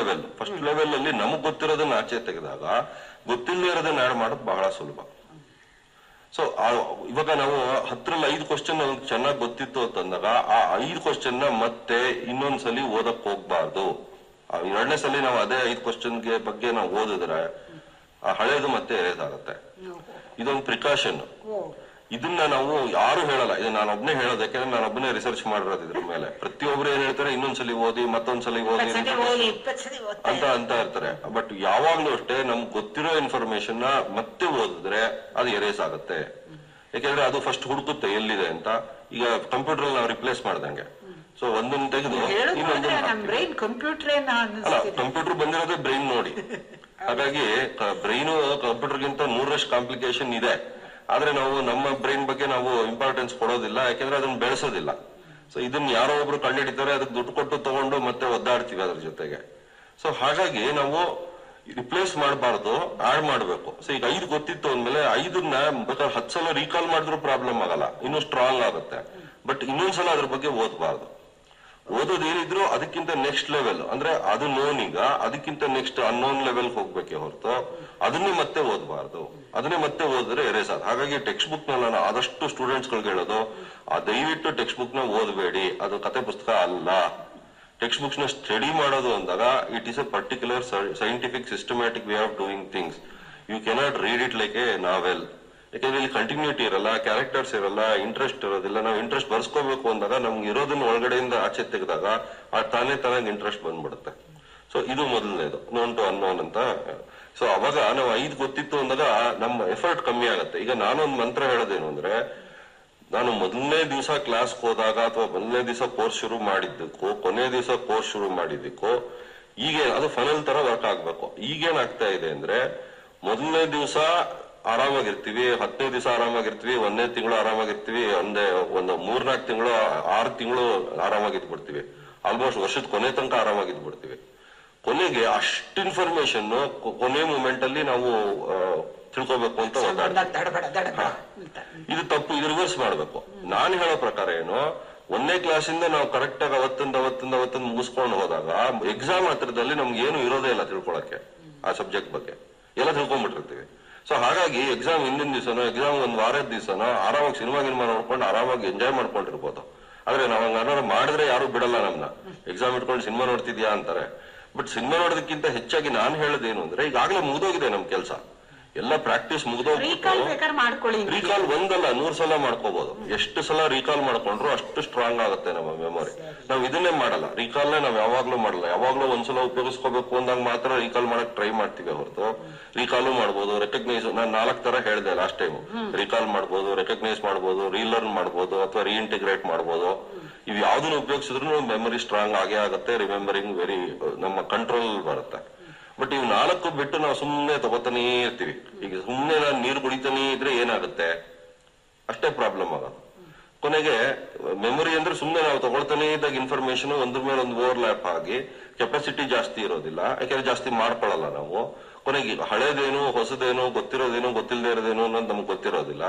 ಲೆವೆಲ್ ಅಲ್ಲಿ ನಮಗ್ ಗೊತ್ತಿರೋದನ್ನ ಆಚೆ ತೆಗೆದಾಗ ಗೊತ್ತಿಲ್ಲದೆ ಇರೋದನ್ನ ಆಡ್ ಮಾಡೋದು ಬಹಳ ಸುಲಭ. ಸೊ ಇವಾಗ ನಾವು 10ರಲ್ಲಿ 5 ಕ್ವಶನ್ ನಮ್ಗೆ ಚೆನ್ನಾಗಿ ಗೊತ್ತಿತ್ತು ಅಂತಂದಾಗ ಆ 5 ಕ್ವಶನ್ ನ ಮತ್ತೆ ಇನ್ನೊಂದ್ಸಲಿ ಓದಕ್ ಹೋಗ್ಬಾರ್ದು. 2ನೇ ಸಲ ನಾವು ಅದೇ 5 ಕ್ವಶನ್ಗೆ ಬಗ್ಗೆ ನಾವು ಓದಿದ್ರೆ ಆ ಹಳೇದು ಮತ್ತೆ ಎರೇದಾಗುತ್ತೆ. ಇದೊಂದು ಪ್ರಿಕಾಷನ್. ಇದನ್ನ ನಾವು ಯಾರು ಹೇಳಲ್ಲ, ಇದು ನಾನೊಬ್ನೇ ಹೇಳೋದು. ಯಾಕಂದ್ರೆ ನಾನೊಬ್ಬನೇ ರಿಸರ್ಚ್ ಮಾಡಿರೋದು ಇದ್ರ ಮೇಲೆ. ಪ್ರತಿಯೊಬ್ರು ಏನ್ ಹೇಳ್ತಾರೆ, ಇನ್ನೊಂದ್ಸಲಿ ಓದಿ, ಮತ್ತೊಂದ್ಸಲಿ ಓದಿ ಅಂತ ಇರ್ತಾರೆ. ಬಟ್ ಯಾವಾಗ್ಲೂ ಅಷ್ಟೇ ನಮ್ಗೆ ಗೊತ್ತಿರೋ ಇನ್ಫಾರ್ಮೇಶನ್ ನ ಮತ್ತೆ ಓದಿದ್ರೆ ಅದು ಎರೇಸ್ ಆಗುತ್ತೆ. ಯಾಕೆಂದ್ರೆ ಅದು ಫಸ್ಟ್ ಹುಡುಕುತ್ತೆ ಎಲ್ಲಿದೆ ಅಂತ. ಈಗ ಕಂಪ್ಯೂಟರ್ ನಾವು ರಿಪ್ಲೇಸ್ ಮಾಡ್ದಂಗೆ, ಸೊ ಒಂದೊಂದು ತೆಗೆದು ಇನ್ನೊಂದು ಕಂಪ್ಯೂಟರ್ ಬಂದಿರೋದೇ ಬ್ರೈನ್ ನೋಡಿ. ಹಾಗಾಗಿ ಬ್ರೈನು ಕಂಪ್ಯೂಟರ್ಗಿಂತ 100ರಷ್ಟು ಕಾಂಪ್ಲಿಕೇಶನ್ ಇದೆ. ಆದ್ರೆ ನಾವು ನಮ್ಮ ಬ್ರೈನ್ ಬಗ್ಗೆ ನಾವು ಇಂಪಾರ್ಟೆನ್ಸ್ ಕೊಡೋದಿಲ್ಲ, ಯಾಕೆಂದ್ರೆ ಅದನ್ನ ಬೆಳೆಸೋದಿಲ್ಲ. ಸೊ ಇದನ್ನ ಯಾರೋ ಒಬ್ರು ಕಂಡುಹಿಡಿತಾರೆ, ಅದಕ್ಕೆ ದುಡ್ಡು ಕೊಟ್ಟು ತಗೊಂಡು ಮತ್ತೆ ಒದ್ದಾಡ್ತೀವಿ ಅದ್ರ ಜೊತೆಗೆ. ಸೊ ಹಾಗಾಗಿ ನಾವು ರಿಪ್ಲೇಸ್ ಮಾಡಬಾರ್ದು, ಆಡ್ ಮಾಡ್ಬೇಕು. ಸೊ ಈಗ 5 ಗೊತ್ತಿತ್ತು ಅಂದ್ಮೇಲೆ 5ನ್ನ ಬೇಕಾದ್ರೆ 10 ಸಲ ರೀಕಾಲ್ ಮಾಡಿದ್ರು ಪ್ರಾಬ್ಲಮ್ ಆಗಲ್ಲ, ಇನ್ನೂ ಸ್ಟ್ರಾಂಗ್ ಆಗುತ್ತೆ. ಬಟ್ ಇನ್ನೊಂದ್ಸಲ ಅದ್ರ ಬಗ್ಗೆ ಓದಬಾರ್ದು. ಓದೋದೇನಿದ್ರು ಅದಕ್ಕಿಂತ ನೆಕ್ಸ್ಟ್ ಲೆವೆಲ್, ಅಂದ್ರೆ ಅದು ನೋನ್, ಈಗ ಅದಕ್ಕಿಂತ ನೆಕ್ಸ್ಟ್ ಅನ್ನೋನ್ ಲೆವೆಲ್ ಹೋಗ್ಬೇಕೆ ಹೊರತು ಅದನ್ನೇ ಮತ್ತೆ ಓದಬಾರ್ದು. ಅದನ್ನೇ ಮತ್ತೆ ಓದಿದ್ರೆ ಎರೇಸ್ ಆಗ. ಹಾಗಾಗಿ ಟೆಕ್ಸ್ಟ್ ಬುಕ್ ನ ನಾನು ಆದಷ್ಟು ಸ್ಟೂಡೆಂಟ್ಸ್ ಗಳಿಗೆ ಹೇಳೋದು, ದಯವಿಟ್ಟು ಟೆಕ್ಸ್ಟ್ ಬುಕ್ ನ ಓದಬೇಡಿ, ಅದು ಕತೆ ಪುಸ್ತಕ ಅಲ್ಲ. ಟೆಕ್ಸ್ಟ್ ಬುಕ್ಸ್ ನ ಸ್ಟಡಿ ಮಾಡೋದು ಅಂದಾಗ it is a particular scientific systematic way of doing things. You cannot read it like a novel. ಯಾಕಂದ್ರೆ ಇಲ್ಲಿ ಕಂಟಿನ್ಯೂಟಿ ಇರಲ್ಲ, ಕ್ಯಾರೆಕ್ಟರ್ಸ್ ಇರಲ್ಲ, ಇಂಟ್ರೆಸ್ಟ್ ಇರೋದಿಲ್ಲ. ನಾವು ಇಂಟ್ರೆಸ್ಟ್ ಬರ್ಸ್ಕೋಬೇಕು ಅಂದಾಗ ನಮ್ಗೆ ಇರೋದನ್ನ ಒಳಗಡೆಯಿಂದ ಆಚೆ ತೆಗೆದಾಗ ತಾನಾಗಿ ಇಂಟ್ರೆಸ್ಟ್ ಬಂದ್ಬಿಡುತ್ತೆ. ಸೊ ಇದು ಮೊದಲನೇದು, ನೋನ್ ಟು ಅನ್ನೋನ್ ಅಂತ. ಸೊ ಅವಾಗ ನಾವು 5 ಗೊತ್ತಿತ್ತು ಅಂದಾಗ ನಮ್ಮ ಎಫರ್ಟ್ ಕಮ್ಮಿ ಆಗುತ್ತೆ. ಈಗ ನಾನೊಂದು ಮಂತ್ರ ಹೇಳೋದೇನು ಅಂದ್ರೆ, ನಾನು ಮೊದಲನೇ ದಿವಸ ಕ್ಲಾಸ್ ಹೋದಾಗ ಅಥವಾ ಮೊದಲನೇ ದಿವಸ ಕೋರ್ಸ್ ಶುರು ಮಾಡಿದ್ದಕ್ಕೋ ಕೊನೆ ದಿವಸ ಕೋರ್ಸ್ ಶುರು ಮಾಡಿದ್ದಕ್ಕೋ ಈಗ ಅದು ಫನಲ್ ತರ ವರ್ಕ್ ಆಗ್ಬೇಕು. ಈಗೇನಾಗ್ತಾ ಇದೆ ಅಂದ್ರೆ, ಮೊದಲನೇ ದಿವಸ ಆರಾಮಾಗಿರ್ತೀವಿ, 10ನೇ ದಿವಸ ಆರಾಮಾಗಿರ್ತೀವಿ, 1ನೇ ತಿಂಗಳು ಆರಾಮಾಗಿರ್ತೀವಿ, ಒಂದು 3-4 ತಿಂಗಳು 6 ತಿಂಗಳು ಆರಾಮಾಗಿದ್ಬಿಡ್ತೀವಿ. ಆಲ್ಮೋಸ್ಟ್ ವರ್ಷದ ಕೊನೆ ತನಕ ಆರಾಮಾಗಿದ್ಬಿಡ್ತೀವಿ. ಕೊನೆಗೆ ಅಷ್ಟು ಇನ್ಫಾರ್ಮೇಶನ್ ಕೊನೆ ಮೂಮೆಂಟ್ ಅಲ್ಲಿ ನಾವು ತಿಳ್ಕೊಬೇಕು ಅಂತ ಇದು ತಪ್ಪು. ಇದು ರಿವರ್ಸ್ ಮಾಡ್ಬೇಕು. ನಾನು ಹೇಳೋ ಪ್ರಕಾರ ಏನು, 1ನೇ ಕ್ಲಾಸಿಂದ ನಾವು ಕರೆಕ್ಟ್ ಆಗಿ ಅವತ್ತೊಂದು ಮುಗಿಸ್ಕೊಂಡು ಹೋದಾಗ ಎಕ್ಸಾಮ್ ಹತ್ರದಲ್ಲಿ ನಮ್ಗೆ ಏನು ಇರೋದೇ ಇಲ್ಲ ತಿಳ್ಕೊಳಕ್ಕೆ ಆ ಸಬ್ಜೆಕ್ಟ್ ಬಗ್ಗೆ. ಎಲ್ಲ ತಿಳ್ಕೊಂಡ್ಬಿಟ್ಟಿರ್ತೀವಿ. ಸೊ ಹಾಗಾಗಿ ಎಕ್ಸಾಮ್ ಹಿಂದಿನ ದಿವಸನೋ ಎಕ್ಸಾಮ್ ಒಂದ್ ವಾರದ ದಿವಸನೋ ಆರಾಮಾಗಿ ಸಿನಿಮಾ ನೋಡ್ಕೊಂಡು ಆರಾಮಾಗಿ ಎಂಜಾಯ್ ಮಾಡ್ಕೊಂಡಿರ್ಬೋದು. ಆದ್ರೆ ನಾವ್ ಹಂಗ ಮಾಡಿದ್ರೆ ಯಾರು ಬಿಡಲ್ಲ ನಮ್ನ. ಎಕ್ಸಾಮ್ ಇಟ್ಕೊಂಡು ಸಿನಿಮಾ ನೋಡ್ತಿದ್ಯಾ ಅಂತಾರೆ. ಬಟ್ ಸಿನಿಮಾ ನೋಡೋದಕ್ಕಿಂತ ಹೆಚ್ಚಾಗಿ ನಾನು ಹೇಳೋದೇನು ಅಂದ್ರೆ ಈಗಾಗಲೇ ಮುಗ್ದೋಗಿದೆ ನಮ್ ಕೆಲಸ, ಎಲ್ಲ ಪ್ರಾಕ್ಟೀಸ್ ಮುಗ್ದೋಗ್ಬಿಟ್ಟು ರೀಕಾಲ್ ಒಂದಲ್ಲ 100 ಸಲ ಮಾಡ್ಕೋಬಹುದು. ಎಷ್ಟು ಸಲ ರೀಕಾಲ್ ಮಾಡ್ಕೊಂಡ್ರು ಅಷ್ಟು ಸ್ಟ್ರಾಂಗ್ ಆಗುತ್ತೆ ನಮ್ಮ ಮೆಮೊರಿ. ನಾವ್ ಇದನ್ನೇ ಮಾಡಲ್ಲ, ರೀಕಾಲ್ನೇ ನಾವ್ ಯಾವಾಗ್ಲೂ ಮಾಡಲ್ಲ. ಯಾವಾಗ್ಲೂ ಒಂದ್ಸಲ ಉಪಯೋಗಿಸ್ಕೋಬೇಕು ಅಂದಾಗ ಮಾತ್ರ ರೀಕಾಲ್ ಮಾಡಕ್ ಟ್ರೈ ಮಾಡ್ತೀವಿ ಹೊರತು ರೀಕಾಲು ಮಾಡ್ಬೋದು, ರೆಕಗ್ನೈಸ್. ನಾನು 4 ತರ ಹೇಳಿದೆ ಲಾಸ್ಟ್ ಟೈಮ್. ರೀಕಾಲ್ ಮಾಡ್ಬೋದು, ರೆಕಗ್ನೈಸ್ ಮಾಡ್ಬೋದು, ರೀಲರ್ನ್ ಮಾಡ್ಬೋದು, ಅಥವಾ ರೀಇಂಟಿಗ್ರೇಟ್ ಮಾಡ್ಬೋದು. ಇವ್ ಯಾವ್ದನ್ನ ಉಪಯೋಗಿಸಿದ್ರು ಮೆಮೊರಿ ಸ್ಟ್ರಾಂಗ್ ಆಗೇ ಆಗುತ್ತೆ, ರಿಮೆಂಬರಿಂಗ್ ವೆರಿ ನಮ್ಮ ಕಂಟ್ರೋಲ್ ಬರುತ್ತೆ. ಬಟ್ ಇವ್ 4 ಬಿಟ್ಟು ನಾವು ಸುಮ್ನೆ ತಗೋತಾನೇ ಇರ್ತೀವಿ. ಈಗ ಸುಮ್ನೆ ನಾನು ನೀರು ಕುಡಿತಾನೇ ಇದ್ರೆ ಏನಾಗುತ್ತೆ, ಅಷ್ಟೇ ಪ್ರಾಬ್ಲಮ್ ಆಗೋದು. ಕೊನೆಗೆ ಮೆಮೊರಿ ಅಂದ್ರೆ ಸುಮ್ನೆ ನಾವು ತಗೊಳ್ತಾನೆ ಇದ್ದಾಗ ಇನ್ಫಾರ್ಮೇಶನ್ ಒಂದ್ರ ಮೇಲೆ ಒಂದು ಓವರ್ಲ್ಯಾಪ್ ಆಗಿ ಕೆಪಾಸಿಟಿ ಜಾಸ್ತಿ ಇರೋದಿಲ್ಲ, ಯಾಕೆಂದ್ರೆ ಜಾಸ್ತಿ ಮಾಡ್ಕೊಳ್ಳಲ್ಲ ನಾವು. ಕೊನೆಗೆ ಹಳೇದೇನು ಹೊಸದೇನು ಗೊತ್ತಿರೋದೇನು ಗೊತ್ತಿಲ್ಲದೆ ಇರೋದೇನು ಅನ್ನೋದು ನಮ್ಗೆ ಗೊತ್ತಿರೋದಿಲ್ಲ,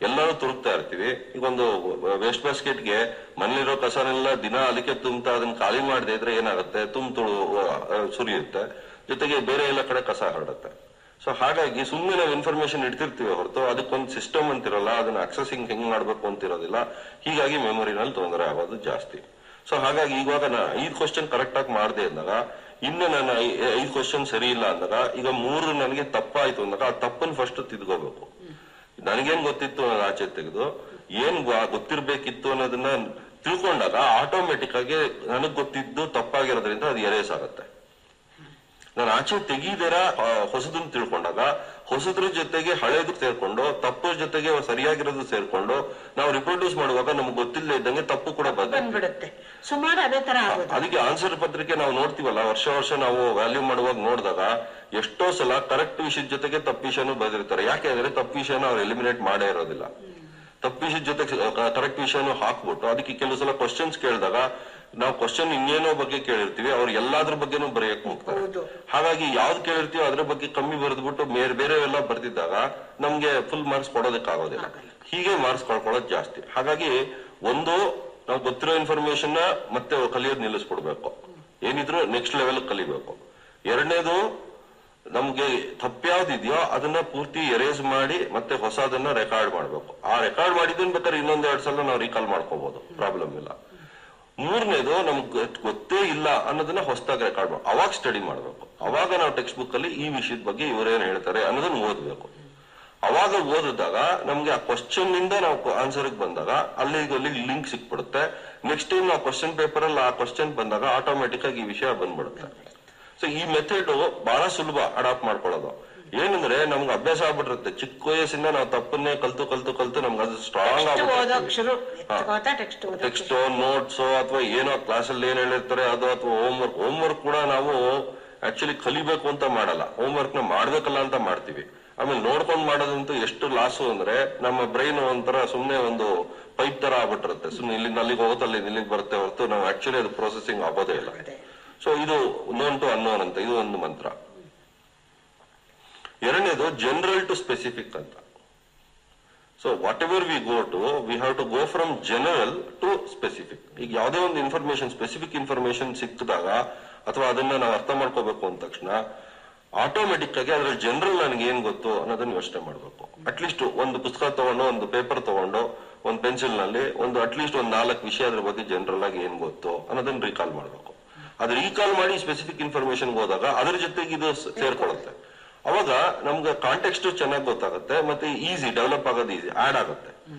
ಎಲ್ಲರೂ ತುರುಕ್ತಾ ಇರ್ತೀವಿ. ಈಗ ಒಂದು ವೇಸ್ಟ್ ಬಾಸ್ಕೆಟ್ಗೆ ಮನೇಲಿರೋ ಕಸನೆಲ್ಲ ದಿನ ಅಲಿಕೆ ತುಂಬ್ತಾ ಅದನ್ನ ಖಾಲಿ ಮಾಡದೆ ಇದ್ರೆ ಏನಾಗುತ್ತೆ, ಸುರಿಯುತ್ತೆ, ಜೊತೆಗೆ ಬೇರೆ ಎಲ್ಲ ಕಡೆ ಕಸ ಹರಡುತ್ತೆ. ಸೊ ಹಾಗಾಗಿ ಸುಮ್ಮನೆ ನಾವು ಇನ್ಫಾರ್ಮೇಶನ್ ಇಡ್ತಿರ್ತೀವಿ ಹೊರತು ಅದಕ್ಕೊಂದು ಸಿಸ್ಟಮ್ ಅಂತಿರಲ್ಲ, ಅದನ್ನ ಅಕ್ಸೆಸಿಂಗ್ ಹೆಂಗ್ ಮಾಡ್ಬೇಕು ಅಂತಿರೋದಿಲ್ಲ. ಹೀಗಾಗಿ ಮೆಮೊರಿನಲ್ಲಿ ತೊಂದರೆ ಆಗೋದು ಜಾಸ್ತಿ. ಸೊ ಹಾಗಾಗಿ ಇವಾಗ ನಾನು 5 ಕ್ವಶನ್ ಕರೆಕ್ಟ್ ಆಗಿ ಮಾಡದೆ ಅಂದಾಗ, ಇನ್ನು ನಾನು 5 ಕ್ವಶನ್ ಸರಿ ಇಲ್ಲ ಅಂದಾಗ, ಈಗ 3 ನನಗೆ ತಪ್ಪಾಯ್ತು ಅಂದಾಗ ಆ ತಪ್ಪನ್ನು ಫಸ್ಟ್ ತಿದ್ಕೋಬೇಕು. ನನಗೇನ್ ಗೊತ್ತಿತ್ತು ಅನ್ನೋದು ಆಚೆ ತೆಗೆದು ಏನ್ ಗೊತ್ತಿರ್ಬೇಕಿತ್ತು ಅನ್ನೋದನ್ನ ತಿಳ್ಕೊಂಡಾಗ ಆಟೋಮೆಟಿಕ್ ಆಗಿ ನನಗ್ ಗೊತ್ತಿದ್ದು ತಪ್ಪಾಗಿರೋದ್ರಿಂದ ಅದು ಎರೇಸ್ ಆಗುತ್ತೆ. ನಾನು ಆಚೆ ತೆಗೀದಿರ ಹೊಸದನ್ನ ತಿಳ್ಕೊಂಡಾಗ ಹೊಸದ್ರ ಜೊತೆಗೆ ಹಳೇದು ಸೇರ್ಕೊಂಡು ತಪ್ಪು ಜೊತೆಗೆ ಸರಿಯಾಗಿರೋದು ಸೇರ್ಕೊಂಡು ನಾವು ರಿಪ್ರೊಡ್ಯೂಸ್ ಮಾಡುವಾಗ ನಮ್ಗೆ ಗೊತ್ತಿಲ್ಲದೆ ಇದ್ದಂಗೆ ತಪ್ಪು ಕೂಡ ಬಂದ್ಬಿಡುತ್ತೆ. ಸುಮಾರು ಅದೇ ತರ ಅದಕ್ಕೆ ಆನ್ಸರ್ ಪತ್ರಿಕೆ ನಾವು ನೋಡ್ತೀವಲ್ಲ, ವರ್ಷ ನಾವು ವ್ಯಾಲ್ಯೂ ಮಾಡುವಾಗ ನೋಡಿದಾಗ ಎಷ್ಟೋ ಸಲ ಕರೆಕ್ಟ್ ವಿಷಯದ ಜೊತೆಗೆ ತಪ್ಪು ವಿಷಯನೂ ಬರೆದಿರ್ತಾರೆ. ಯಾಕೆ ಅಂದ್ರೆ ತಪ್ಪು ವಿಷಯನ ಅವ್ರು ಎಲಿಮಿನೇಟ್ ಮಾಡೇ ಇರೋದಿಲ್ಲ. ತಪ್ಪು ವಿಷಯದ ಜೊತೆಗೆ ಕರೆಕ್ಟ್ ವಿಷಯನೂ ಹಾಕ್ಬಿಟ್ಟು ಅದಕ್ಕೆ ಕೆಲವು ಸಲ ಕ್ವಶನ್ಸ್ ಕೇಳಿದಾಗ ನಾವು ಕ್ವಶನ್ ಇನ್ನೇನೋ ಬಗ್ಗೆ ಕೇಳಿರ್ತೀವಿ, ಅವ್ರು ಎಲ್ಲಾದ್ರ ಬಗ್ಗೆನೂ ಬರೆಯಕ್ ಹೋಗ್ತಾರೆ. ಹಾಗಾಗಿ ಯಾವ್ದು ಕೇಳಿರ್ತೀವೋ ಅದ್ರ ಬಗ್ಗೆ ಕಮ್ಮಿ ಬರೆದ್ಬಿಟ್ಟು ಬೇರೆ ಎಲ್ಲ ಬರ್ತಿದ್ದಾಗ ನಮ್ಗೆ ಫುಲ್ ಮಾರ್ಕ್ಸ್ ಕೊಡೋದಕ್ಕಾಗೋದಿಲ್ಲ. ಹೀಗೆ ಮಾರ್ಕ್ಸ್ ಕಳ್ಕೊಳ್ಳೋದು ಜಾಸ್ತಿ. ಹಾಗಾಗಿ ಒಂದು ನಾವು ಗೊತ್ತಿರೋ ಇನ್ಫಾರ್ಮೇಶನ್ ಮತ್ತೆ ಕಲಿಯೋದು ನಿಲ್ಲಿಸ್ಕೊಡ್ಬೇಕು, ಏನಿದ್ರು ನೆಕ್ಸ್ಟ್ ಲೆವೆಲ್ ಕಲಿಬೇಕು. ಎರಡನೇದು, ನಮ್ಗೆ ತಪ್ಪ್ಯಾವ್ದಿದೆಯೋ ಅದನ್ನ ಪೂರ್ತಿ ಎರೇಸ್ ಮಾಡಿ ಮತ್ತೆ ಹೊಸದನ್ನ ರೆಕಾರ್ಡ್ ಮಾಡ್ಬೇಕು. ಆ ರೆಕಾರ್ಡ್ ಮಾಡಿದ್ದನ್ ಬೇಕಾದ್ರೆ 1-2 ಸಲ ನಾವು ರೀಕಾಲ್ ಮಾಡ್ಕೋಬಹುದು, ಪ್ರಾಬ್ಲಮ್ ಇಲ್ಲ. ಮೂರನೇದು, ನಮ್ಗೆ ಗೊತ್ತೇ ಇಲ್ಲ ಅನ್ನೋದನ್ನ ಹೊಸದಾಗಿ ರೆಕಾರ್ಡ್ ಮಾಡಿ ಅವಾಗ ಸ್ಟಡಿ ಮಾಡ್ಬೇಕು. ಅವಾಗ ನಾವು ಟೆಕ್ಸ್ಟ್ ಬುಕ್ ಅಲ್ಲಿ ಈ ವಿಷಯದ ಬಗ್ಗೆ ಇವರೇನ್ ಹೇಳ್ತಾರೆ ಅನ್ನೋದನ್ನ ಓದ್ಬೇಕು. ಅವಾಗ ಓದಿದಾಗ ನಮ್ಗೆ ಆ ಕ್ವಶನ್ ಇಂದ ನಾವು ಆನ್ಸರ್ ಬಂದಾಗ ಅಲ್ಲಿ ಲಿಂಕ್ ಸಿಕ್ಬಿಡುತ್ತೆ. ನೆಕ್ಸ್ಟ್ ಟೈಮ್ ನಾವು ಕ್ವಶನ್ ಪೇಪರ್ ಅಲ್ಲಿ ಆ ಕ್ವಶನ್ ಬಂದಾಗ ಆಟೋಮೆಟಿಕ್ ಆಗಿ ಈ ವಿಷಯ ಬಂದ್ಬಿಡುತ್ತೆ. ಸೊ ಈ ಮೆಥಡ್ ಬಹಳ ಸುಲಭ ಅಡಾಪ್ಟ್ ಮಾಡ್ಕೊಳ್ಳೋದು. ಏನಂದ್ರೆ ನಮ್ಗೆ ಅಭ್ಯಾಸ ಆಗ್ಬಿಟ್ಟಿರುತ್ತೆ, ಚಿಕ್ಕ ವಯಸ್ಸಿಂದ ನಾವು ತಪ್ಪನ್ನೇ ಕಲ್ತು ನಮ್ಗೆ ಅದು ಸ್ಟ್ರಾಂಗ್ ಟೆಕ್ಸ್ಟ್ ನೋಟ್ಸ್ ಅಥವಾ ಏನೋ ಕ್ಲಾಸ್ ಅಲ್ಲಿ ಏನ್ ಹೇಳಿರ್ತಾರೆ ಅದು, ಅಥವಾ ಹೋಮ್ವರ್ಕ್ ಕೂಡ ನಾವು ಆಕ್ಚುಲಿ ಕಲಿಬೇಕು ಅಂತ ಮಾಡಲ್ಲ, ಹೋಮ್ವರ್ಕ್ ನ ಮಾಡ್ಬೇಕಲ್ಲ ಅಂತ ಮಾಡ್ತೀವಿ. ಆಮೇಲೆ ನೋಡ್ಕೊಂಡ್ ಮಾಡೋದಂತೂ ಎಷ್ಟು ಲಾಸು ಅಂದ್ರೆ ನಮ್ಮ ಬ್ರೈನ್ ಒಂಥರ ಸುಮ್ನೆ ಒಂದು ಪೈಪ್ ತರ ಆಗ್ಬಿಟ್ಟಿರುತ್ತೆ. ಸುಮ್ನೆ ಇಲ್ಲಿಂದ ಅಲ್ಲಿಗೆ ಹೋಗುತ್ತೆ, ಅಲ್ಲಿಂದ ಇಲ್ಲಿಗೆ ಬರುತ್ತೆ ಹೊರತು ನಾವು ಆಕ್ಚುಲಿ ಅದು ಪ್ರೊಸೆಸಿಂಗ್ ಆಗೋದೇ ಇಲ್ಲ. ಸೊ ಇದು ನೋನ್ ಟು ಅನ್ನೋನ್ ಅಂತ, ಇದು ಒಂದು ಮಂತ್ರ. ಎರಡನೇದು ಜನರಲ್ ಟು ಸ್ಪೆಸಿಫಿಕ್ ಅಂತ. So whatever we go to, we have to go from general to specific. ಈಗ ಯಾವುದೇ ಒಂದು ಇನ್ಫಾರ್ಮೇಶನ್, ಸ್ಪೆಸಿಫಿಕ್ ಇನ್ಫಾರ್ಮೇಶನ್ ಸಿಕ್ಕಿದಾಗ ಅಥವಾ ಅದನ್ನ ನಾವು ಅರ್ಥ ಮಾಡ್ಕೋಬೇಕು ಅಂದ ತಕ್ಷಣ ಆಟೋಮೆಟಿಕ್ ಆಗಿ ಅದ್ರ ಜನರಲ್ ನನಗೆ ಏನ್ ಗೊತ್ತು ಅನ್ನೋದನ್ನ ಯೋಚನೆ ಮಾಡ್ಬೇಕು. ಅಟ್ಲೀಸ್ಟ್ ಒಂದು ಪುಸ್ತಕ ತಗೊಂಡು, ಒಂದು ಪೇಪರ್ ತಗೊಂಡು, ಒಂದು ಪೆನ್ಸಿಲ್ ನಲ್ಲಿ ಅಟ್ಲೀಸ್ಟ್ ಒಂದು 4 ವಿಷಯ ಅದ್ರ ಬಗ್ಗೆ ಜನರಲ್ ಆಗಿ ಏನ್ ಗೊತ್ತು ಅನ್ನೋದನ್ನ ರೀಕಾಲ್ ಮಾಡ್ಬೇಕು. ಅದು ರೀಕಾಲ್ ಮಾಡಿ ಸ್ಪೆಸಿಫಿಕ್ ಇನ್ಫಾರ್ಮೇಶನ್ ಹೋದಾಗ ಅದ್ರ ಜೊತೆಗೆ ಇದು ಸೇರ್ಕೊಳ್ಳುತ್ತೆ. ಅವಾಗ ನಮ್ಗೆ ಕಾಂಟೆಕ್ಸ್ಟ್ ಚೆನ್ನಾಗಿ ಗೊತ್ತಾಗುತ್ತೆ, ಮತ್ತೆ ಈಸಿ ಡೆವಲಪ್ ಆಗೋದು ಈಸಿ ಆಡ್ ಆಗುತ್ತೆ.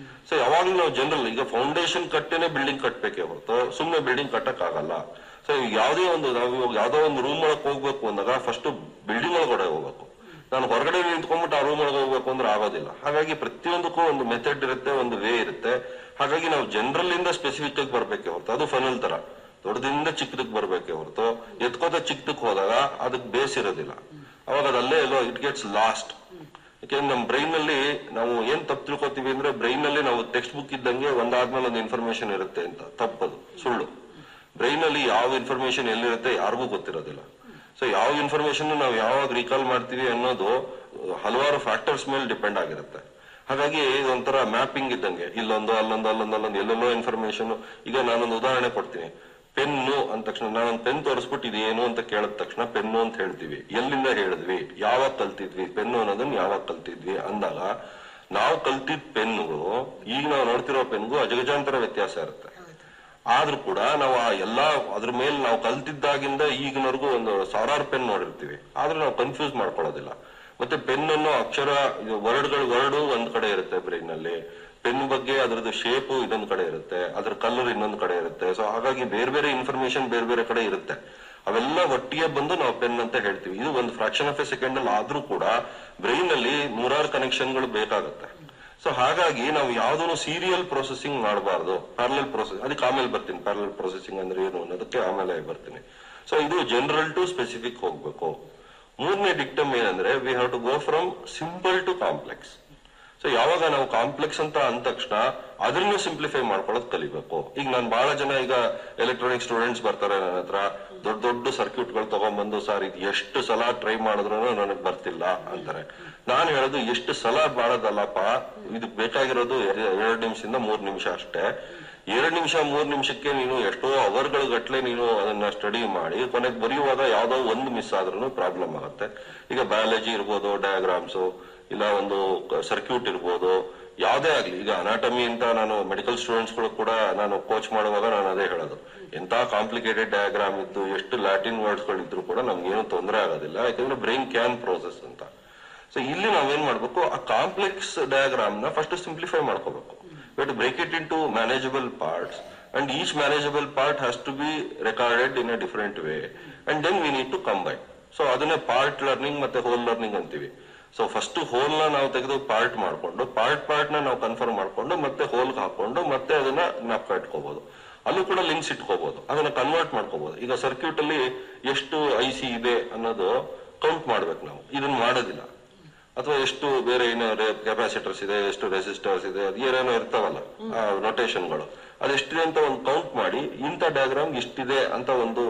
ಸೊ ಯಾವಾಗ್ಲೂ ನಾವು ಜನರಲ್, ಈಗ ಫೌಂಡೇಶನ್ ಕಟ್ಟೇನೆ ಬಿಲ್ಡಿಂಗ್ ಕಟ್ಟಬೇಕೇ ಹೊರತು ಸುಮ್ನೆ ಬಿಲ್ಡಿಂಗ್ ಕಟ್ಟಕ್ ಆಗಲ್ಲ. ಸೊ ಯಾವುದೇ ಒಂದು ನಾವು ಇವಾಗ ಯಾವ್ದೋ ಒಂದು ರೂಮ್ ಒಳಗೆ ಹೋಗ್ಬೇಕು ಅಂದಾಗ ಫಸ್ಟ್ ಬಿಲ್ಡಿಂಗ್ ಒಳಗಡೆ ಹೋಗ್ಬೇಕು. ನಾನು ಹೊರಗಡೆ ನಿಂತ್ಕೊಂಡ್ಬಿಟ್ಟು ಆ ರೂಮ್ ಒಳಗೆ ಹೋಗ್ಬೇಕು ಅಂದ್ರೆ ಆಗೋದಿಲ್ಲ. ಹಾಗಾಗಿ ಪ್ರತಿಯೊಂದಕ್ಕೂ ಒಂದು ಮೆಥಡ್ ಇರುತ್ತೆ, ಒಂದು ವೇ ಇರುತ್ತೆ. ಹಾಗಾಗಿ ನಾವು ಜನರಲ್ ಇಂದ ಸ್ಪೆಸಿಫಿಕ್ ಆಗಿ ಬರ್ಬೇಕೆ ಹೊರತು ಅದು ಫನಲ್ ತರ ದೊಡ್ಡದಿಂದ ಚಿಕ್ಕದಕ್ಕೆ ಬರ್ಬೇಕೆ ಹೊರತು ಎತ್ಕೋತ ಚಿಕ್ಕದಕ್ಕೆ ಹೋದಾಗ ಅದಕ್ಕೆ ಬೇಸ್ ಇರೋದಿಲ್ಲ. ಅವಾಗ ಅದಲ್ಲೇ ಎಲ್ಲೋ ಇಟ್ ಗೆಟ್ಸ್ ಲಾಸ್ಟ್. ಯಾಕೆಂದ್ರೆ ನಮ್ಮ ಬ್ರೈನ್ ನಲ್ಲಿ ನಾವು ಏನ್ ತಪ್ಪು ತಿಳ್ಕೊತೀವಿ ಅಂದ್ರೆ, ಬ್ರೈನ್ ನಲ್ಲಿ ನಾವು ಟೆಕ್ಸ್ಟ್ ಬುಕ್ ಇದ್ದಂಗೆ ಒಂದಾದ್ಮೇಲೆ ಒಂದು ಇನ್ಫಾರ್ಮೇಶನ್ ಇರುತ್ತೆ ಅಂತ. ತಪ್ಪದು, ಸುಳ್ಳು. ಬ್ರೈನ್ ಅಲ್ಲಿ ಯಾವ ಇನ್ಫಾರ್ಮೇಶನ್ ಎಲ್ಲಿರುತ್ತೆ ಯಾರಿಗೂ ಗೊತ್ತಿರೋದಿಲ್ಲ. ಸೊ ಯಾವ ಇನ್ಫಾರ್ಮೇಶನ್ ನಾವು ಯಾವಾಗ ರೀಕಾಲ್ ಮಾಡ್ತೀವಿ ಅನ್ನೋದು ಹಲವಾರು ಫ್ಯಾಕ್ಟರ್ಸ್ ಮೇಲೆ ಡಿಪೆಂಡ್ ಆಗಿರುತ್ತೆ. ಹಾಗಾಗಿ ಇದೊಂಥರ ಮ್ಯಾಪಿಂಗ್ ಇದ್ದಂಗೆ, ಇಲ್ಲೊಂದು ಅಲ್ಲೊಂದು ಎಲ್ಲೆಲ್ಲೋ ಇನ್ಫಾರ್ಮೇಶನ್. ಈಗ ನಾನೊಂದು ಉದಾಹರಣೆ ಕೊಡ್ತೀನಿ. ಪೆನ್ನು ಅಂದ ತಕ್ಷಣ ನಾವೊಂದು ಪೆನ್ ತೋರಿಸ್ಬಿಟ್ಟು ಇದೇನು ಅಂತ ಕೇಳಿದ ತಕ್ಷಣ ಪೆನ್ನು ಅಂತ ಹೇಳ್ತೀವಿ. ಎಲ್ಲಿಂದ ಹೇಳಿದ್ವಿ, ಯಾವಾಗ ಕಲ್ತಿದ್ವಿ, ಪೆನ್ನು ಅನ್ನೋದನ್ನ ಯಾವಾಗ ಕಲ್ತಿದ್ವಿ ಅಂದಾಗ ನಾವು ಕಲ್ತಿದ್ ಪೆನ್ನುಗಳು ಈಗ ನಾವು ನೋಡ್ತಿರೋ ಪೆನ್ಗೂ ಅಜಗಜಾಂತರ ವ್ಯತ್ಯಾಸ ಇರುತ್ತೆ. ಆದ್ರೂ ಕೂಡ ನಾವು ಆ ಎಲ್ಲಾ ಅದ್ರ ಮೇಲೆ ನಾವು ಕಲ್ತಿದ್ದಾಗಿಂದ ಈಗಿನವರೆಗೂ ಒಂದು 1000 ಪೆನ್ ನೋಡಿರ್ತೀವಿ, ಆದ್ರೂ ನಾವು ಕನ್ಫ್ಯೂಸ್ ಮಾಡ್ಕೊಳ್ಳೋದಿಲ್ಲ. ಮತ್ತೆ ಪೆನ್ ಅನ್ನೋ ಅಕ್ಷರ ವರ್ಡ್ ಒಂದ್ ಕಡೆ ಇರುತ್ತೆ ಬ್ರೈನ್ ನಲ್ಲಿ, ಪೆನ್ ಬಗ್ಗೆ ಅದ್ರದ್ದು ಶೇಪ್ ಇದೊಂದ್ ಕಡೆ ಇರುತ್ತೆ, ಅದ್ರ ಕಲರ್ ಇನ್ನೊಂದ್ ಕಡೆ ಇರುತ್ತೆ. ಸೊ ಹಾಗಾಗಿ ಬೇರೆ ಬೇರೆ ಇನ್ಫಾರ್ಮೇಶನ್ ಬೇರೆ ಬೇರೆ ಕಡೆ ಇರುತ್ತೆ. ಅವೆಲ್ಲ ಒಟ್ಟಿಗೆ ಬಂದು ನಾವು ಪೆನ್ ಅಂತ ಹೇಳ್ತೀವಿ. ಇದು ಒಂದು ಫ್ರಾಕ್ಷನ್ ಆಫ್ ಎ ಸೆಕೆಂಡ್ ಅಲ್ಲಿ ಆದ್ರೂ ಕೂಡ ಬ್ರೈನ್ ಅಲ್ಲಿ 100 ಕನೆಕ್ಷನ್ಗಳು ಬೇಕಾಗುತ್ತೆ. ಸೊ ಹಾಗಾಗಿ ನಾವು ಯಾವ್ದನ್ನು ಸೀರಿಯಲ್ ಪ್ರೊಸೆಸಿಂಗ್ ಮಾಡಬಾರ್ದು, ಪ್ಯಾರಲಲ್ ಪ್ರೊಸೆಸ್. ಅದಕ್ಕೆ ಆಮೇಲೆ ಬರ್ತೀನಿ, ಪ್ಯಾರಲಲ್ ಪ್ರೊಸೆಸಿಂಗ್ ಅಂದ್ರೆ ಏನು ಅನ್ನೋದಕ್ಕೆ ಆಮೇಲೆ ಬರ್ತೀನಿ. ಸೊ ಇದು ಜನರಲ್ ಟು ಸ್ಪೆಸಿಫಿಕ್ ಹೋಗ್ಬೇಕು. ಮೂರನೇ ಡಿಕ್ಟಮ್ ಏನಂದ್ರೆ we have to go from simple to complex. So ಯಾವಾಗ ನಾವು ಕಾಂಪ್ಲೆಕ್ಸ್ ಅಂತ ಅಂದ ತಕ್ಷಣ ಅದನ್ನು ಸಿಂಪ್ಲಿಫೈ ಮಾಡ್ಕೊಳ್ಳೋದು ಕಲಿಬೇಕು. ಈಗ ನಾನು ಬಹಳ ಜನ ಈಗ ಎಲೆಕ್ಟ್ರಾನಿಕ್ ಸ್ಟೂಡೆಂಟ್ಸ್ ಬರ್ತಾರೆ ನನ್ನ ಹತ್ರ, ದೊಡ್ಡ ದೊಡ್ಡ ಸರ್ಕ್ಯೂಟ್ ಗಳು ತಗೊಂಡ್ಬಂದು ಸರ್ ಇದು ಎಷ್ಟು ಸಲ ಟ್ರೈ ಮಾಡಿದ್ರು ನನಗೆ ಬರ್ತಿಲ್ಲ ಅಂತಾರೆ. ನಾನು ಹೇಳೋದು ಎಷ್ಟು ಸಲ ಮಾಡೋದಲ್ಲಪ್ಪ, ಇದು ಬೇಕಾಗಿರೋದು 2 ನಿಮಿಷದಿಂದ 3 ನಿಮಿಷ ಅಷ್ಟೇ. 2 ನಿಮಿಷ 3 ನಿಮಿಷಕ್ಕೆ ನೀನು ಎಷ್ಟೋ ಅವರ್ಗಳ ಗಟ್ಲೆ ನೀನು ಅದನ್ನ ಸ್ಟಡಿ ಮಾಡಿ ಕೊನೆಗೆ ಬರೆಯುವಾಗ ಯಾವ್ದೋ ಒಂದು ಮಿಸ್ ಆದ್ರೂ ಪ್ರಾಬ್ಲಮ್ ಆಗುತ್ತೆ. ಈಗ ಬಯಾಲಜಿ ಇರ್ಬೋದು, ಡಯಾಗ್ರಾಮ್ಸ್, ಇಲ್ಲ ಒಂದು ಸರ್ಕ್ಯೂಟ್ ಇರ್ಬೋದು, ಯಾವ್ದೇ ಆಗ್ಲಿ. ಈಗ ಅನಾಟಮಿ ಅಂತ ನಾನು ಮೆಡಿಕಲ್ ಸ್ಟೂಡೆಂಟ್ಸ್ ಗಳು ಕೂಡ ನಾನು ಕೋಚ್ ಮಾಡುವಾಗ ನಾನು ಅದೇ ಹೇಳೋದು, ಎಂತ ಕಾಂಪ್ಲಿಕೇಟೆಡ್ ಡಯಾಗ್ರಾಮ್ ಇದ್ದು ಎಷ್ಟು ಲ್ಯಾಟಿನ್ ವರ್ಡ್ಸ್ ಗಳಿದ್ರು ಕೂಡ ನಮ್ಗೇನು ತೊಂದರೆ ಆಗೋದಿಲ್ಲ, ಯಾಕಂದ್ರೆ ಬ್ರೈನ್ ಕ್ಯಾನ್ ಪ್ರೋಸೆಸ್ ಅಂತ. ಸೊ ಇಲ್ಲಿ ನಾವೇನ್ ಮಾಡ್ಬೇಕು, ಆ ಕಾಂಪ್ಲೆಕ್ಸ್ ಡಯಾಗ್ರಾಮ್ ನ ಫಸ್ಟ್ ಸಿಂಪ್ಲಿಫೈ ಮಾಡ್ಕೋಬೇಕು. But break it into manageable parts and each manageable part has to be recorded in a different way and then we need to combine. So ಅದನ್ನೇ part learning ಮತ್ತೆ whole learning ಅಂತೀವಿ. So first whole ನ ನಾವು ತೆಗೆದು part ಮಾಡ್ಕೊಂಡು part ನ ನಾವು confirm ಮಾಡ್ಕೊಂಡು ಮತ್ತೆ ಹೋಲ್ ಹಾಕೊಂಡು ಮತ್ತೆ ಅದನ್ನ ಜ್ಞಾಪಕ ಇಟ್ಕೋಬಹುದು. ಅಲ್ಲೂ ಕೂಡ ಲಿಂಕ್ಸ್ ಇಟ್ಕೋಬಹುದು, ಅದನ್ನ ಕನ್ವರ್ಟ್ ಮಾಡ್ಕೋಬಹುದು. ಈಗ ಸರ್ಕ್ಯೂಟ್ ಅಲ್ಲಿ ಎಷ್ಟು IC ಇದೆ ಅನ್ನೋದು ಕೌಂಟ್ ಮಾಡ್ಬೇಕು ನಾವು, ಇದನ್ನ ಮಾಡೋದಿಲ್ಲ. ಅಥವಾ ಎಷ್ಟು ಬೇರೆ ಏನೋ ಕೆಪಾಸಿಟರ್ಸ್ ಇದೆ, ಎಷ್ಟು ರೆಸಿಸ್ಟರ್ಸ್ ಇದೆ, ಅದು ಏನೇನೋ ಇರ್ತಾವಲ್ಲ ನೊಟೇಷನ್ಗಳು, ಅದೆಷ್ಟಿದೆ ಅಂತ ಒಂದು ಕೌಂಟ್ ಮಾಡಿ ಇಂಥ ಡಯಾಗ್ರಾಮ್ ಇಷ್ಟಿದೆ ಅಂತ ಒಂದು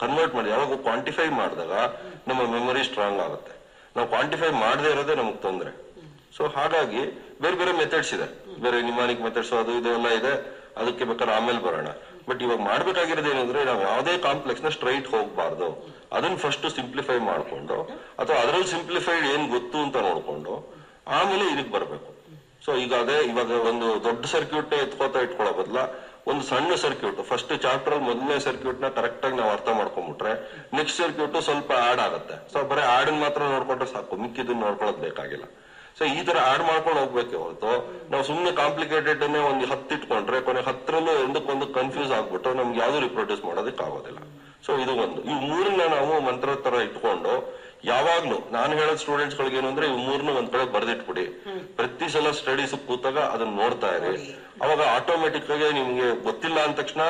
ಕನ್ವರ್ಟ್ ಮಾಡಿ ಯಾವಾಗ ಕ್ವಾಂಟಿಫೈ ಮಾಡಿದಾಗ ನಮ್ಮ ಮೆಮೊರಿ ಸ್ಟ್ರಾಂಗ್ ಆಗುತ್ತೆ. ನಾವು ಕ್ವಾಂಟಿಫೈ ಮಾಡದೇ ಇರೋದೇ ನಮಗ್ ತೊಂದರೆ. ಸೊ ಹಾಗಾಗಿ ಬೇರೆ ಬೇರೆ ಮೆಥಡ್ಸ್ ಇದೆ, ಬೇರೆ ನಿಮಾನಿಕ್ ಮೆಥಡ್ಸ್ ಅದು ಇದೆಲ್ಲ ಇದೆ, ಅದಕ್ಕೆ ಬೇಕಾದ್ರೆ ಆಮೇಲೆ ಬರೋಣ. ಬಟ್ ಇವಾಗ ಮಾಡ್ಬೇಕಾಗಿರೋದು ಏನಂದ್ರೆ ನಾವು ಯಾವುದೇ ಕಾಂಪ್ಲೆಕ್ಸ್ ನ ಸ್ಟ್ರೈಟ್ ಹೋಗ್ಬಾರ್ದು, ಅದನ್ನ ಫಸ್ಟ್ ಸಿಂಪ್ಲಿಫೈ ಮಾಡ್ಕೊಂಡು ಅಥವಾ ಅದರಲ್ಲಿ ಸಿಂಪ್ಲಿಫೈಡ್ ಏನ್ ಗೊತ್ತು ಅಂತ ನೋಡ್ಕೊಂಡು ಆಮೇಲೆ ಇದಕ್ ಬರ್ಬೇಕು. ಸೊ ಈಗ ಅದೇ ಇವಾಗ ಒಂದು ದೊಡ್ಡ ಸರ್ಕ್ಯೂಟ್ ಇಟ್ಕೊಳ್ಳೋ ಬದಲ ಒಂದು ಸಣ್ಣ ಸರ್ಕ್ಯೂಟ್ ಫಸ್ಟ್ ಚಾಪ್ಟರ್ ಅಲ್ಲಿ ಮೊದಲನೇ ಸರ್ಕ್ಯೂಟ್ ನ ಕರೆಕ್ಟ್ ಆಗಿ ನಾವು ಅರ್ಥ ಮಾಡ್ಕೊಂಡ್ಬಿಟ್ರೆ ನೆಕ್ಸ್ಟ್ ಸರ್ಕ್ಯೂಟ್ ಸ್ವಲ್ಪ ಆಡ್ ಆಗುತ್ತೆ. ಸೊ ಬರೀ ಆಡ್ ಮಾತ್ರ ನೋಡ್ಕೊಂಡ್ರೆ ಸಾಕು, ಮಿಕ್ಕಿದನ್ನ ನೋಡ್ಕೊಳ್ಳೋದು ಬೇಕಾಗಿಲ್ಲ. ಸೊ ಈ ತರ ಆಡ್ ಮಾಡ್ಕೊಂಡು ಹೋಗ್ಬೇಕೆ ಹೊರತು ನಾವು ಸುಮ್ನೆ ಕಾಂಪ್ಲಿಕೇಟೆಡ್ ಅನ್ನೇ ಒಂದು 10 ಇಟ್ಕೊಂಡ್ರೆ ಕೊನೆ 10ರಲ್ಲೂ ಒಂದಕ್ಕೊಂದು ಕನ್ಫ್ಯೂಸ್ ಆಗ್ಬಿಟ್ಟು ನಮ್ಗೆ ಯಾವ್ದು ರಿಪ್ರೊಡ್ಯೂಸ್ ಮಾಡೋದಕ್ಕೆ ಆಗೋದಿಲ್ಲ. ಸೊ ಇದು ಒಂದು. ಈ 3ನ್ನ ನಾವು ಮಂತ್ರ ತರ ಇಟ್ಕೊಂಡು ಯಾವಾಗ್ಲೂ ನಾನು ಹೇಳೋ ಸ್ಟೂಡೆಂಟ್ಸ್ ಗಳಿಗೆ ಏನು ಅಂದ್ರೆ ಇವ್ 3ನ್ನು ಒಂದ್ ಕಡೆ ಬರ್ದಿಟ್ಬಿಡಿ. ಪ್ರತಿ ಸಲ ಸ್ಟಡೀಸ್ ಕೂತಾಗ ಅದನ್ನ ನೋಡ್ತಾ ಇರಿ. ಅವಾಗ ಆಟೋಮೆಟಿಕ್ ಆಗಿ ನಿಮ್ಗೆ ಗೊತ್ತಿಲ್ಲ ಅಂದ ತಕ್ಷಣ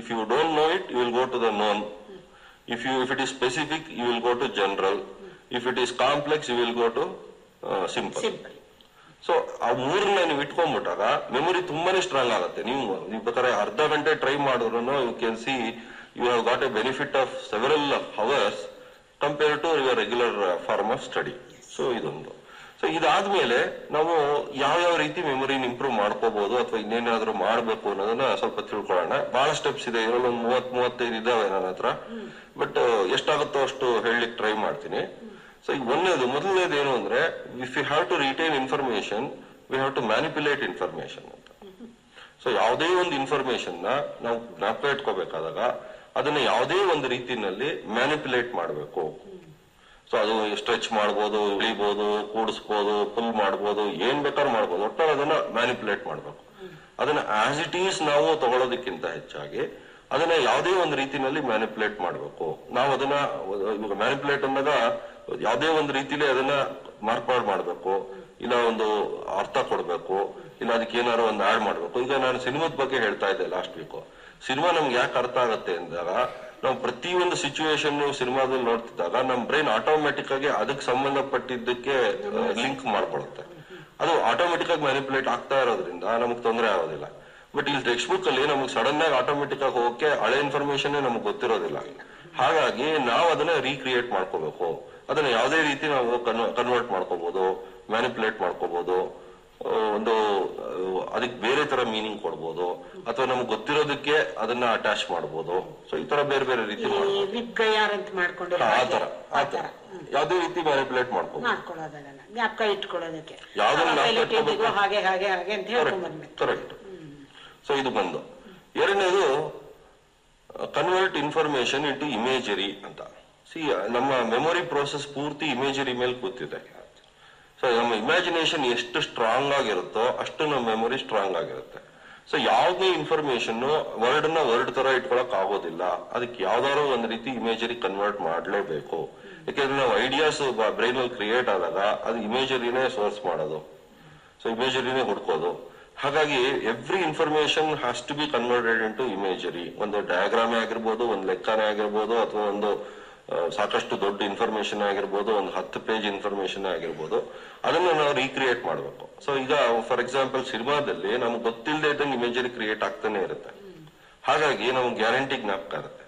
if you don't know it you will go to the known. If it is specific you will go to general. If it is complex you will go to simple. So ಆ 3ನ್ನ ನೀವು ಇಟ್ಕೊಂಡ್ಬಿಟ್ಟಾಗ memory ತುಂಬಾನೇ strong ಆಗುತ್ತೆ. ನೀವು ಬೇಕಾದ್ರೆ ಅರ್ಧ ಗಂಟೆ try ಮಾಡಿದ್ರು you can see you have got a benefit of several hours compare to your regular form of study. So ಇದೊಂದು. ಸೊ ಇದಾದ್ಮೇಲೆ ನಾವು ಯಾವ ರೀತಿ ಮೆಮೊರಿನ ಇಂಪ್ರೂವ್ ಮಾಡ್ಕೋಬಹುದು ಅಥವಾ ಇನ್ನೇನಾದ್ರೂ ಮಾಡ್ಬೇಕು ಅನ್ನೋದನ್ನ ಸ್ವಲ್ಪ ತಿಳ್ಕೊಳ್ಳೋಣ. ಬಹಳ ಸ್ಟೆಪ್ಸ್ ಇದೆ, ಇದರಲ್ಲಿ ಒಂದು 30-35 ಇದಾವೆ ನನ್ನ ಹತ್ರ. ಬಟ್ ಎಷ್ಟಾಗುತ್ತೋ ಅಷ್ಟು ಹೇಳಲಿಕ್ಕೆ ಟ್ರೈ ಮಾಡ್ತೀನಿ. ಸೊ ಈಗ ಮೊದಲನೇದು ಏನು ಅಂದ್ರೆ if you have to retain information we have to manipulate information ಅಂತ. ಸೊ ಯಾವುದೇ ಒಂದು ಇನ್ಫಾರ್ಮೇಶನ್ ನ ನಾವು ಜ್ಞಾಪಕ ಇಟ್ಕೋಬೇಕಾದಾಗ ಅದನ್ನ ಯಾವುದೇ ಒಂದು ರೀತಿನಲ್ಲಿ ಮ್ಯಾನಿಪ್ಯುಲೇಟ್ ಮಾಡಬೇಕು. ಸೊ ಅದು ಸ್ಟ್ರೆಚ್ ಮಾಡ್ಬೋದು, ಇಳಿಬಹುದು, ಕೂಡಿಸ್ಬೋದು, ಪುಲ್ ಮಾಡ್ಬೋದು, ಏನ್ ಬೇಕಾದ್ರೂ ಮಾಡ್ಬೋದು, ಒಟ್ಟಾರೆ ಅದನ್ನ ಮ್ಯಾನಿಪ್ಯುಲೇಟ್ ಮಾಡ್ಬೇಕು. ಅದನ್ನ ಆಸ್ ಇಟ್ ಈಸ್ ನಾವು ತಗೊಳ್ಳೋದಕ್ಕಿಂತ ಹೆಚ್ಚಾಗಿ ಅದನ್ನ ಯಾವುದೇ ಒಂದು ರೀತಿನಲ್ಲಿ ಮ್ಯಾನಿಪ್ಯುಲೇಟ್ ಮಾಡಬೇಕು. ನಾವು ಅದನ್ನ ಇವಾಗ ಮ್ಯಾನಿಪ್ಯುಲೇಟ್ ಅಂದಾಗ ಯಾವುದೇ ಒಂದು ರೀತಿಲಿ ಅದನ್ನ ಮಾರ್ಪಾಡು ಮಾಡ್ಬೇಕು, ಇಲ್ಲ ಒಂದು ಅರ್ಥ ಕೊಡ್ಬೇಕು, ಇಲ್ಲ ಅದಕ್ಕೆ ಏನಾದ್ರು ಒಂದು ಆಡ್ ಮಾಡ್ಬೇಕು. ಈಗ ನಾನು ಸಿನಿಮಾದ ಬಗ್ಗೆ ಹೇಳ್ತಾ ಇದ್ದೆ ಲಾಸ್ಟ್ ವೀಕ್. ಸಿನಿಮಾ ನಮ್ಗೆ ಯಾಕೆ ಅರ್ಥ ಆಗತ್ತೆ ಅಂದಾಗ ನಾವು ಪ್ರತಿಯೊಂದು ಸಿಚುವೇಶನ್ ಸಿನಿಮಾದಲ್ಲಿ ನೋಡ್ತಿದ್ದಾಗ ನಮ್ ಬ್ರೈನ್ ಆಟೋಮೆಟಿಕ್ ಆಗಿ ಅದಕ್ಕೆ ಸಂಬಂಧಪಟ್ಟಿದ್ದಕ್ಕೆ ಲಿಂಕ್ ಮಾಡ್ಕೊಳುತ್ತೆ. ಅದು ಆಟೋಮೆಟಿಕ್ ಆಗಿ ಮ್ಯಾನಿಪ್ಯುಲೇಟ್ ಆಗ್ತಾ ಇರೋದ್ರಿಂದ ನಮಗ್ ತೊಂದರೆ ಆಗೋದಿಲ್ಲ. ಬಟ್ ಇಲ್ಲಿ ಟೆಕ್ಸ್ಟ್ ಬುಕ್ ಅಲ್ಲಿ ನಮಗೆ ಸಡನ್ ಆಗಿ ಆಟೋಮೆಟಿಕ್ ಆಗಿ ಹೋಗಕ್ಕೆ ಹಳೆ ಇನ್ಫಾರ್ಮೇಶನ್ ನಮ್ಗೆ ಗೊತ್ತಿರೋದಿಲ್ಲ. ಹಾಗಾಗಿ ನಾವು ಅದನ್ನ ರೀಕ್ರಿಯೇಟ್ ಮಾಡ್ಕೋಬೇಕು. ಅದನ್ನ ಯಾವುದೇ ರೀತಿ ನಾವು ಕನ್ವರ್ಟ್ ಮಾಡ್ಕೋಬಹುದು, ಮ್ಯಾನಿಪ್ಯುಲೇಟ್ ಮಾಡ್ಕೋಬಹುದು. ಒಂದು ಅದಕ್ಕೆ ಬೇರೆ ತರ ಮೀನಿಂಗ್ ಕೊಡ್ಬೋದು, ಅಥವಾ ನಮ್ಗೆ ಗೊತ್ತಿರೋದಕ್ಕೆ ಅದನ್ನ ಅಟ್ಯಾಚ್ ಮಾಡ್ಬೋದು. ಸೊ ಈ ತರ ಬೇರೆ ಬೇರೆ ರೀತಿ ಆತರ ಯಾವ್ದೇ ರೀತಿ ಮ್ಯಾನಿಪುಲೇಟ್ ಮಾಡ್ಕೊಳ್ಳೋದಲ್ಲ, ಜ್ಞಾಪಕ ಇಟ್ಕೊಳ್ಳೋದಕ್ಕೆ ಕರೆಕ್ಟ್. ಸೊ ಇದು ಬಂದು ಎರಡನೇದು ಕನ್ವರ್ಟ್ ಇನ್ಫಾರ್ಮೇಶನ್ ಇಂಟು ಇಮೇಜರಿ ಅಂತ. ಸಿ ನಮ್ಮ ಮೆಮೊರಿ ಪ್ರೋಸೆಸ್ ಪೂರ್ತಿ ಇಮೇಜರಿ ಮೇಲೆ ಕೂತಿದೆ. ಸೊ ನಮ್ಮ ಇಮ್ಯಾಜಿನೇಷನ್ ಎಷ್ಟು ಸ್ಟ್ರಾಂಗ್ ಆಗಿರುತ್ತೋ ಅಷ್ಟು ನಮ್ಮ ಮೆಮೊರಿ ಸ್ಟ್ರಾಂಗ್ ಆಗಿರುತ್ತೆ. ಸೊ ಯಾವ್ದೇ ಇನ್ಫಾರ್ಮೇಶನ್ ವರ್ಡ್ ತರ ಇಟ್ಕೊಳಕ್ ಆಗೋದಿಲ್ಲ, ಅದಕ್ಕೆ ಯಾವ್ದಾದ್ರು ಒಂದ್ ರೀತಿ ಇಮೇಜರಿ ಕನ್ವರ್ಟ್ ಮಾಡ್ಲೇಬೇಕು. ಯಾಕೆಂದ್ರೆ ನಾವು ಐಡಿಯಾಸ್ ಬ್ರೈನ್ ಅಲ್ಲಿ ಕ್ರಿಯೇಟ್ ಆದಾಗ ಅದು ಇಮೇಜರಿನೇ ಸೋರ್ಸ್ ಮಾಡೋದು, ಸೊ ಇಮೇಜರಿನೇ ಹುಡ್ಕೋದು. ಹಾಗಾಗಿ every information has to be converted into imagery. ಒಂದು ಡಯಾಗ್ರಾಮೇ ಆಗಿರ್ಬೋದು, ಒಂದು ಲೆಕ್ಕನೇ ಆಗಿರ್ಬೋದು, ಅಥವಾ ಒಂದು ಸಾಕಷ್ಟು ದೊಡ್ಡ ಇನ್ಫಾರ್ಮೇಶನ್ ಆಗಿರ್ಬೋದು, ಒಂದು 10 ಪೇಜ್ ಇನ್ಫಾರ್ಮೇಶನ್ ಆಗಿರ್ಬೋದು, ಅದನ್ನ ನಾವು ರೀಕ್ರಿಯೇಟ್ ಮಾಡ್ಬೇಕು. ಸೊ ಈಗ ಫಾರ್ ಎಕ್ಸಾಂಪಲ್ ಸಿನಿಮಾದಲ್ಲಿ ನಮ್ಗೆ ಗೊತ್ತಿಲ್ಲದೆ ಇದ್ದಂಗೆ ಇಮೇಜರಿ ಕ್ರಿಯೇಟ್ ಆಗ್ತಾನೆ ಇರುತ್ತೆ. ಹಾಗಾಗಿ ನಮ್ಗೆ ಗ್ಯಾರಂಟಿ ಜ್ಞಾಪಕ ಇರುತ್ತೆ.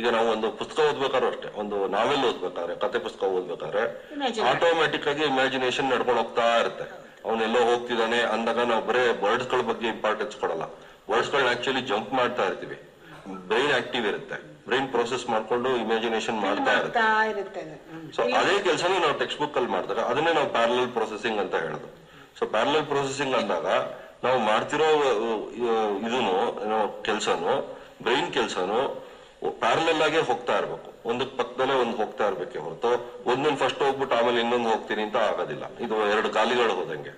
ಈಗ ನಾವು ಒಂದು ಪುಸ್ತಕ ಓದ್ಬೇಕಾದ್ರೂ ಅಷ್ಟೇ, ಒಂದು ನಾವೆಲ್ ಓದ್ಬೇಕಾದ್ರೆ, ಕತೆ ಪುಸ್ತಕ ಓದ್ಬೇಕಾದ್ರೆ ಆಟೋಮ್ಯಾಟಿಕ್ ಆಗಿ ಇಮ್ಯಾಜಿನೇಷನ್ ನಡ್ಕೊಂಡು ಹೋಗ್ತಾ ಇರುತ್ತೆ. ಅವನೆಲ್ಲೋ ಹೋಗ್ತಿದ್ದಾನೆ ಅಂದಾಗ ನಾವು ಬರೇ ವರ್ಡ್ಸ್ ಗಳ ಬಗ್ಗೆ ಇಂಪಾರ್ಟೆನ್ಸ್ ಕೊಡಲ್ಲ, ವರ್ಡ್ಸ್ ಗಳನ್ನ ಆಕ್ಚುಲಿ ಜಂಪ್ ಮಾಡ್ತಾ ಇರ್ತೀವಿ. ಬ್ರೈನ್ ಆಕ್ಟಿವ್ ಇರುತ್ತೆ, ಬ್ರೈನ್ ಪ್ರೋಸೆಸ್ ಮಾಡ್ಕೊಂಡು ಇಮ್ಯಾಜಿನೇಷನ್ ಮಾಡ್ತಾ ಇರುತ್ತೆ. ಸೊ ಅದೇ ಕೆಲಸನ ನಾವು ಟೆಕ್ಸ್ಟ್ ಬುಕ್ ಅಲ್ಲಿ ಮಾಡಿದಾಗ ಅದನ್ನೇ ನಾವು ಪ್ಯಾರಲಲ್ ಪ್ರೊಸೆಸಿಂಗ್ ಅಂತ ಹೇಳೋದು. ಸೊ ಪ್ಯಾರಲಲ್ ಪ್ರೊಸೆಸಿಂಗ್ ಅಂದಾಗ ನಾವು ಮಾಡ್ತಿರೋ ಇದನ್ನು ಕೆಲಸನು, ಬ್ರೈನ್ ಕೆಲಸನು ಪ್ಯಾರಲಲ್ ಆಗೇ ಹೋಗ್ತಾ ಇರ್ಬೇಕು, ಒಂದಕ್ಕೆ ಪಕ್ಕದಲ್ಲೇ ಒಂದು ಹೋಗ್ತಾ ಇರ್ಬೇಕೆ ಹೊರತು ಒಂದೊಂದು ಫಸ್ಟ್ ಹೋಗ್ಬಿಟ್ಟು ಆಮೇಲೆ ಇನ್ನೊಂದು ಹೋಗ್ತೀನಿ ಅಂತ ಆಗೋದಿಲ್ಲ. ಇದು 2 ಗಾಲಿಗಳು ಹೋದಂಗೆ,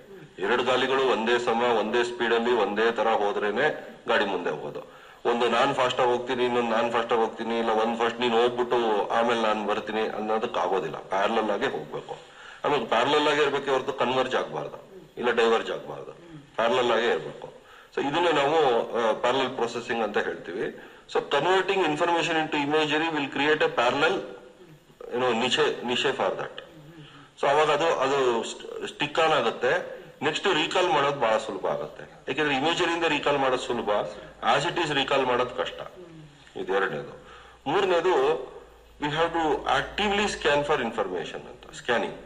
2 ಗಾಲಿಗಳು ಒಂದೇ ಸಮ ಒಂದೇ ಸ್ಪೀಡ್ ಅಲ್ಲಿ ಒಂದೇ ತರ ಹೋದ್ರೇನೆ ಗಾಡಿ ಮುಂದೆ ಹೋಗೋದು. ಒಂದು ನಾನ್ ಫಾಸ್ಟ್ ಆಗಿ ಹೋಗ್ತೀನಿ, ಇನ್ನೊಂದು ನಾನ್ ಫಾಸ್ಟ್ ಆಗಿ ಹೋಗ್ತೀನಿ, ಇಲ್ಲ ಒಂದ್ ಫಸ್ಟ್ ನೀನ್ ಹೋಗ್ಬಿಟ್ಟು ಆಮೇಲೆ ನಾನು ಬರ್ತೀನಿ ಅನ್ನೋದಕ್ಕೆ ಆಗೋದಿಲ್ಲ. ಪ್ಯಾರಲಲ್ ಆಗೇ ಹೋಗ್ಬೇಕು. ಆಮೇಲೆ ಪ್ಯಾರಲಲ್ ಆಗೇ ಇರ್ಬೇಕೆ ಹೊರತು ಕನ್ವರ್ಜ್ ಆಗ್ಬಾರ್ದು, ಇಲ್ಲ ಡೈವರ್ಜ್ ಆಗ್ಬಾರ್ದು, ಪ್ಯಾರಲಲ್ ಆಗೇ ಇರ್ಬೇಕು. ಸೊ ಇದನ್ನ ನಾವು ಪ್ಯಾರಲಲ್ ಪ್ರೊಸೆಸಿಂಗ್ ಅಂತ ಹೇಳ್ತೀವಿ. So converting information into imagery will create a parallel niche for that. So ಅವಾಗ ಅದು ಸ್ಟಿಕ್ ಆನ್ ಆಗುತ್ತೆ. ನೆಕ್ಸ್ಟ್ ರೀಕಾಲ್ ಮಾಡೋದು ಬಹಳ ಸುಲಭ ಆಗುತ್ತೆ. ಯಾಕೆಂದ್ರೆ ಇಮೇಜರಿಯಿಂದ ರೀಕಾಲ್ ಮಾಡೋದು ಸುಲಭ, ಆಸ್ ಇಟ್ ಈಸ್ ರೀಕಾಲ್ ಮಾಡೋದು ಕಷ್ಟ. ಇದು ಎರಡನೇದು. ಮೂರನೇದು we have to actively scan for information ಅಂತ, ಸ್ಕ್ಯಾನಿಂಗ್.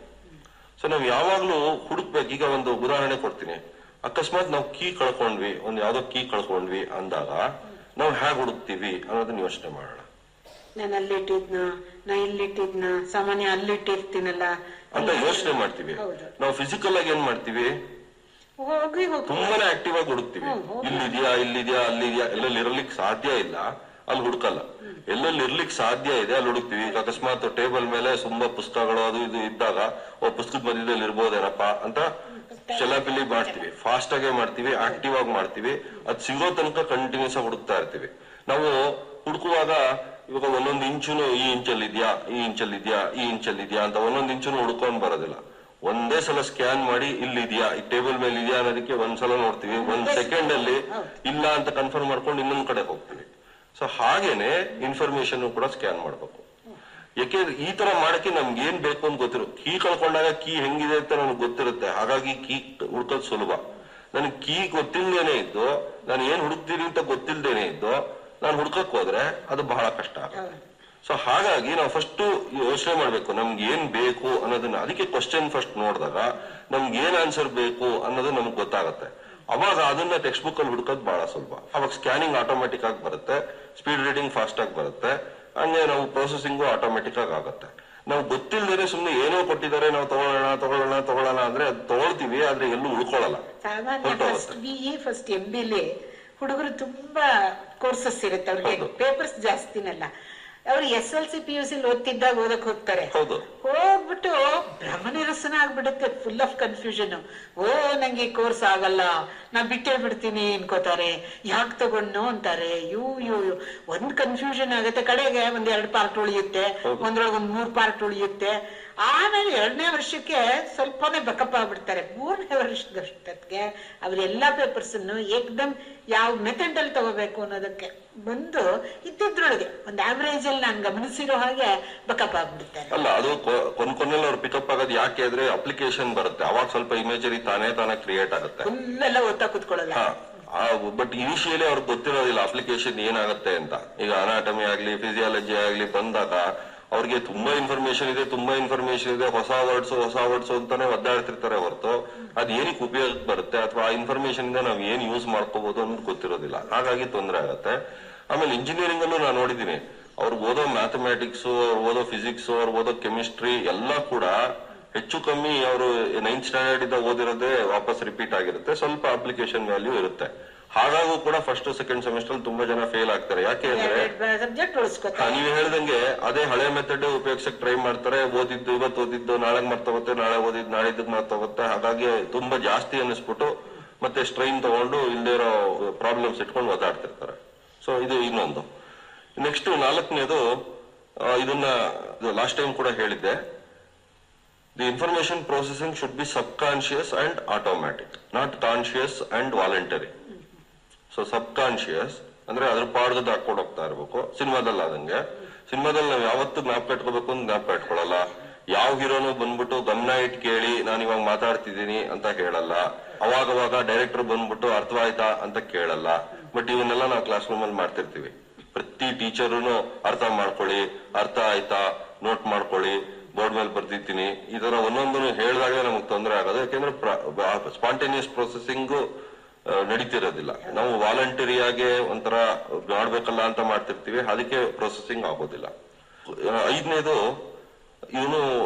ಸೊ ನಾವು ಯಾವಾಗ್ಲೂ ಹುಡುಕ್ಬೇಕು. ಈಗ ಒಂದು ಉದಾಹರಣೆ ಕೊಡ್ತೀನಿ. ಅಕಸ್ಮಾತ್ ನಾವು ಕೀ ಕಳ್ಕೊಂಡ್ವಿ, ಒಂದು ಯಾವ್ದೋ ಕೀ ಕಳ್ಕೊಂಡ್ವಿ ಅಂದಾಗ ನಾವು ಹೇಗೆ ಹುಡುಕ್ತಿವಿ ಅನ್ನೋದನ್ನ ಯೋಚನೆ ಮಾಡೋಣ. ನಾನು ಅಲ್ಲಿಟ್ಟಿದ್ನ, ನಾ ಇಲ್ಲಿಟ್ಟಿದ್ನ, ಸಾಮಾನ್ಯ ಅಲ್ಲಿಟ್ಟಿರ್ತೀನಲ್ಲ ಅಂತ ಯೋಚನೆ ಮಾಡ್ತೀವಿ. ನಾವು ಫಿಸಿಕಲ್ ಆಗಿ ಏನ್ ಮಾಡ್ತೀವಿ, ತುಂಬಾನೇ ಆಕ್ಟಿವ್ ಆಗಿ ಹುಡುಕ್ತಿವಿ. ಇಲ್ಲಿದ್ಯಾ, ಅಲ್ಲಿದ್ಯಾ, ಎಲ್ಲೆಲ್ಲಿ ಇರ್ಲಿಕ್ಕೆ ಸಾಧ್ಯ ಇಲ್ಲ ಅಲ್ಲಿ ಹುಡುಕಲ್ಲ. ಎಲ್ಲೆಲ್ಲಿ ಇರ್ಲಿಕ್ಕೆ ಸಾಧ್ಯ ಇದೆ ಅಲ್ಲಿ ಹುಡುಕ್ತಿವಿ. ಈಗ ಅಕಸ್ಮಾತ್ ಟೇಬಲ್ ಮೇಲೆ ತುಂಬಾ ಪುಸ್ತಕಗಳು ಅದು ಇದು ಇದ್ದಾಗ ಪುಸ್ತಕದ ಮಧ್ಯದಲ್ಲಿ ಇರ್ಬೋದೇನಪ್ಪ ಅಂತ ಚಲಾಪಿಲಿ ಮಾಡ್ತೀವಿ. ಫಾಸ್ಟ್ ಆಗೇ ಮಾಡ್ತೀವಿ, ಆಕ್ಟಿವ್ ಆಗಿ ಮಾಡ್ತೀವಿ. ಅದ್ ಸಿಗೋ ತನಕ ಕಂಟಿನ್ಯೂಸ್ ಆಗಿ ಹುಡುಕ್ತಾ ಇರ್ತೀವಿ. ನಾವು ಹುಡುಕುವಾಗ ಇವಾಗ ಒಂದೊಂದು ಇಂಚುನು ಈ ಇಂಚಲ್ಲಿದ್ಯಾ, ಈ ಇಂಚಲ್ಲಿದ್ಯಾ, ಈ ಇಂಚಲ್ಲಿದ್ಯಾ ಅಂತ ಒಂದೊಂದು ಇಂಚುನು ಹುಡ್ಕೊಂಡ್ ಬರೋದಿಲ್ಲ. ಒಂದೇ ಸಲ ಸ್ಕ್ಯಾನ್ ಮಾಡಿ ಇಲ್ಲಿದ್ಯಾ, ಈ ಟೇಬಲ್ ಮೇಲೆ ಇದೆಯಾ ಅನ್ನೋದಕ್ಕೆ ಒಂದ್ಸಲ ನೋಡ್ತೀವಿ, 1 ಸೆಕೆಂಡ್ ಅಲ್ಲಿ ಇಲ್ಲ ಅಂತ ಕನ್ಫರ್ಮ್ ಮಾಡ್ಕೊಂಡು ಇನ್ನೊಂದ್ ಕಡೆ ಹೋಗ್ತೀವಿ. ಸೊ ಹಾಗೇನೆ ಇನ್ಫಾರ್ಮೇಶನ್ ಕೂಡ ಸ್ಕ್ಯಾನ್ ಮಾಡ್ಬೇಕು. ಯಾಕೆಂದ್ರೆ ಈ ತರ ಮಾಡಕ್ಕೆ ನಮ್ಗೆ ಏನ್ ಬೇಕು ಅಂತ ಗೊತ್ತಿರೋ, ಕೀ ಕಳ್ಕೊಂಡಾಗ ಕೀ ಹೆಂಗಿದೆ ಅಂತ ನಮ್ಗೆ ಗೊತ್ತಿರುತ್ತೆ. ಹಾಗಾಗಿ ಕೀ ಹುಡ್ಕೋದ್ ಸುಲಭ. ನನಗೆ ಕೀ ಗೊತ್ತಿಲ್ದೇನೆ ಇದ್ದು, ನಾನು ಏನ್ ಹುಡುಕ್ತೀನಿ ಅಂತ ಗೊತ್ತಿಲ್ದೇನೆ ಇದ್ದು ನಾನು ಹುಡ್ಕಕ್ ಹೋದ್ರೆ ಅದು ಬಹಳ ಕಷ್ಟ ಆಗುತ್ತೆ. ಸೊ ಹಾಗಾಗಿ ನಾವು ಫಸ್ಟ್ ಯೋಚನೆ ಮಾಡ್ಬೇಕು ನಮ್ಗೆ ಏನ್ ಬೇಕು ಅನ್ನೋದನ್ನ. ಅದಕ್ಕೆ ಕ್ವಶನ್ ಫಸ್ಟ್ ನೋಡಿದಾಗ ನಮ್ಗೆ ಏನ್ ಆನ್ಸರ್ ಬೇಕು ಅನ್ನೋದು ನಮ್ಗೆ ಗೊತ್ತಾಗುತ್ತೆ. ಅವಾಗ ಅದನ್ನ ಟೆಕ್ಸ್ಟ್ ಬುಕ್ ಅಲ್ಲಿ ಹುಡ್ಕೋದು ಬಹಳ ಸುಲಭ. ಅವಾಗ ಸ್ಕ್ಯಾನಿಂಗ್ ಆಟೋಮೆಟಿಕ್ ಆಗಿ ಬರುತ್ತೆ, ಸ್ಪೀಡ್ ರೀಡಿಂಗ್ ಫಾಸ್ಟ್ ಆಗಿ ಬರುತ್ತೆ, ಹಂಗೆ ನಾವು ಪ್ರೊಸೆಸಿಂಗು ಆಟೋಮೆಟಿಕ್ ಆಗಿ ಆಗುತ್ತೆ. ನಾವು ಗೊತ್ತಿಲ್ಲದೆ ಸುಮ್ಮನೆ ಏನೋ ಕೊಟ್ಟಿದ್ದಾರೆ ನಾವು ತಗೊಳ್ಳೋಣ ಅಂದ್ರೆ ಅದು ತಗೊಳ್ತೀವಿ, ಆದ್ರೆ ಎಲ್ಲೂ ಉಳ್ಕೊಳ್ಳಲ್ಲ. ಫಸ್ಟ್ MBA ಹುಡುಗರು ತುಂಬಾ ಕೋರ್ಸಸ್ ಇರುತ್ತೆ, ಅವ್ರಿಗೆ ಪೇಪರ್ಸ್ ಜಾಸ್ತಿನಲ್ಲ. ಅವ್ರು SLC PUC ಓದ್ತಿದ್ದಾಗ ಓದಕ್ ಹೋಗ್ತಾರೆ. ಹೋಗ್ಬಿಟ್ಟು ಭ್ರಮನಿರಸನ ಆಗ್ಬಿಡುತ್ತೆ, ಫುಲ್ ಆಫ್ ಕನ್ಫ್ಯೂಷನ್. ನಂಗೆ ಈ ಕೋರ್ಸ್ ಆಗಲ್ಲ, ನಾ ಬಿಟ್ಟೇ ಬಿಡ್ತೀನಿ ಅನ್ಕೋತಾರೆ. ಯಾಕೆ ತಗೊಂಡು ಅಂತಾರೆ. ಒಂದ್ ಕನ್ಫ್ಯೂಷನ್ ಆಗುತ್ತೆ. ಕಡೆಗೆ 1-2 ಪಾರ್ಟ್ ಉಳಿಯುತ್ತೆ, ಒಂದ್ರೊಳಗೆ 3 ಪಾರ್ಟ್ ಉಳಿಯುತ್ತೆ. ಆಮೇಲೆ 2ನೇ ವರ್ಷಕ್ಕೆ ಸ್ವಲ್ಪನೇ ಬಕಪ್ ಆಗ್ಬಿಡ್ತಾರೆ. 3ನೇ ವರ್ಷದಷ್ಟಕ್ಕೆ ಅವ್ರೆಲ್ಲಾ ಪೇಪರ್ಸ್ ಅನ್ನು ಏಕ್ದಮ್ ಯಾವ ಮೆಥಡ್ ಅಲ್ಲಿ ತಗೋಬೇಕು ಅನ್ನೋದಕ್ಕೆ ಬಂದು ಇದ್ದಿದ್ರೊಳಗೆ ಒಂದು ಆವರೇಜ್ ಅಲ್ಲಿ ನಾನು ಗಮನಿಸಿರೋ ಹಾಗೆ ಬಕಪ್ ಆಗ್ಬಿಡ್ತಾರೆ. ಅಲ್ಲ, ಅದು ಕೊನೆಯಲ್ಲಿ ಅವ್ರು ಪಿಕಪ್ ಆಗೋದು ಯಾಕೆ ಅಂದ್ರೆ ಅಪ್ಲಿಕೇಶನ್ ಬರುತ್ತೆ, ಅವಾಗ ಸ್ವಲ್ಪ ಇಮೇಜರಿ ತಾನೇ ಕ್ರಿಯೇಟ್ ಆಗುತ್ತೆ. ಫುಲ್ಲೆಲ್ಲ ಓದ್ತಾ ಕೂತ್ಕೊಳ್ಳಲ್ಲ. ಬಟ್ ಇನಿಷಿಯಲಿ ಅವ್ರಿಗೆ ಗೊತ್ತಿರೋದಿಲ್ಲ ಅಪ್ಲಿಕೇಶನ್ ಏನಾಗುತ್ತೆ ಅಂತ. ಈಗ ಅನಾಟಮಿ ಆಗ್ಲಿ ಫಿಸಿಯಾಲಜಿ ಆಗ್ಲಿ ಬಂದಾಗ ಅವ್ರಿಗೆ ತುಂಬಾ ಇನ್ಫಾರ್ಮೇಶನ್ ಇದೆ, ಹೊಸ ವರ್ಡ್ಸ್ ಅಂತಾನೆ ಒದ್ದಾಡ್ತಿರ್ತಾರೆ ಹೊರತು ಅದ್ ಏನಕ್ಕೆ ಉಪಯೋಗಕ್ಕೆ ಬರುತ್ತೆ ಅಥವಾ ಆ ಇನ್ಫಾರ್ಮೇಶನ್ ಇಂದ ನಾವ್ ಏನ್ ಯೂಸ್ ಮಾಡ್ಕೋಬಹುದು ಅನ್ನೋದು ಗೊತ್ತಿರೋದಿಲ್ಲ. ಹಾಗಾಗಿ ತೊಂದರೆ ಆಗುತ್ತೆ. ಆಮೇಲೆ ಇಂಜಿನಿಯರಿಂಗ್ ಅಲ್ಲೂ ನಾನು ನೋಡಿದೀನಿ, ಅವ್ರು ಓದೋ ಮ್ಯಾಥಮೆಟಿಕ್ಸ್, ಅವ್ರು ಓದೋ ಫಿಸಿಕ್ಸ್, ಅವ್ರು ಓದೋ ಕೆಮಿಸ್ಟ್ರಿ ಎಲ್ಲ ಕೂಡ ಹೆಚ್ಚು ಕಮ್ಮಿ ಅವರು 9th ಸ್ಟ್ಯಾಂಡರ್ಡ್ ಇಂದ ಓದಿರೋದೇ ವಾಪಸ್ ರಿಪೀಟ್ ಆಗಿರುತ್ತೆ. ಸ್ವಲ್ಪ ಅಪ್ಲಿಕೇಶನ್ ವ್ಯಾಲ್ಯೂ ಇರುತ್ತೆ. ಹಾಗಾಗೂ ಕೂಡ ಫಸ್ಟ್ ಸೆಕೆಂಡ್ ಸೆಮಿಸ್ಟರ್ ತುಂಬಾ ಜನ ಫೇಲ್ ಆಗ್ತಾರೆ. ಯಾಕೆ ಅಂದ್ರೆ ನೀವು ಹೇಳ್ದಂಗೆ ಅದೇ ಹಳೆ ಮೆಥಡ್ ಉಪಯೋಗಿಸಕ್ ಟ್ರೈ ಮಾಡ್ತಾರೆ. ಇವತ್ತು ಓದಿದ್ದು ನಾಳೆ ಮರ್ತೋಗುತ್ತೆ, ನಾಳೆ ಓದಿದ್ದು ನಾಳಿದ್ದಕ್ಕೆ ಮರ್ತೋಗುತ್ತೆ. ಹಾಗಾಗಿ ತುಂಬಾ ಜಾಸ್ತಿ ಅನ್ನಿಸ್ಬಿಟ್ಟು ಮತ್ತೆ ಸ್ಟ್ರೈನ್ ತಗೊಂಡು ಇಲ್ಲದೆ ಇರೋ ಪ್ರಾಬ್ಲಮ್ಸ್ ಇಟ್ಕೊಂಡು ಓದಾಡ್ತಿರ್ತಾರೆ. ಸೊ ಇದು ಇನ್ನೊಂದು. ನೆಕ್ಸ್ಟ್ 4ನೇದು, ಇದನ್ನ ಲಾಸ್ಟ್ ಟೈಮ್ ಕೂಡ ಹೇಳಿದ್ದೆ, the information processing should be subconscious and automatic, not conscious and voluntary. So subconscious ಅಂದ್ರೆ ಅದ್ರ ಪಾಡ್ಗದ ಹಾಕೊಂಡು ಹೋಗ್ತಾ ಇರ್ಬೇಕು. ಸಿನಿಮಾದಲ್ಲಿ ಆದಂಗೆ, ಸಿನಿಮಾದಲ್ಲಿ ನಾವ್ ಯಾವತ್ತು ಜ್ಞಾಪಕ ಇಟ್ಕೋಬೇಕು ಅಂತ ಜ್ಞಾಪಕ ಇಟ್ಕೊಳ್ಳಲ್ಲ. ಯಾವ ಹೀರೋನು ಬಂದ್ಬಿಟ್ಟು ಗಮನ ಇಟ್ಟು ಕೇಳಿ ನಾನು ಇವಾಗ ಮಾತಾಡ್ತಿದ್ದೀನಿ ಅಂತ ಹೇಳಲ್ಲ. ಅವಾಗವಾಗ ಡೈರೆಕ್ಟರ್ ಬಂದ್ಬಿಟ್ಟು ಅರ್ಥ ಆಯ್ತಾ ಅಂತ ಕೇಳಲ್ಲ. ಬಟ್ ಇವನ್ನೆಲ್ಲ ನಾವು ಕ್ಲಾಸ್ ರೂಮ್ ಅಲ್ಲಿ ಮಾಡ್ತಿರ್ತೀವಿ. ಪ್ರತಿ ಟೀಚರ್ನು ಅರ್ಥ ಮಾಡ್ಕೊಳ್ಳಿ, ಅರ್ಥ ಆಯ್ತಾ ನೋಟ್ ಮಾಡ್ಕೊಳ್ಳಿ, ಬೋರ್ಡ್ ಮೇಲೆ ಬರ್ದಿದ್ದೀನಿ, ಈ ತರ ಒಂದೊಂದನ್ನು ಹೇಳಿದಾಗಲೇ ನಮಗ್ ತೊಂದರೆ ಆಗೋದು. ಯಾಕೆಂದ್ರೆ ಸ್ಪಾಂಟೇನಿಯಸ್ ಪ್ರೊಸೆಸಿಂಗ್ ನಡೀತಿರೋದಿಲ್ಲ. ನಾವು ವಾಲಂಟರಿಯಾಗಿ ಒಂಥರ ಮಾಡ್ಬೇಕಲ್ಲ ಅಂತ ಮಾಡ್ತಿರ್ತೀವಿ, ಅದಕ್ಕೆ ಪ್ರೊಸೆಸಿಂಗ್ ಆಗೋದಿಲ್ಲ. 5ನೇದು ಇವನು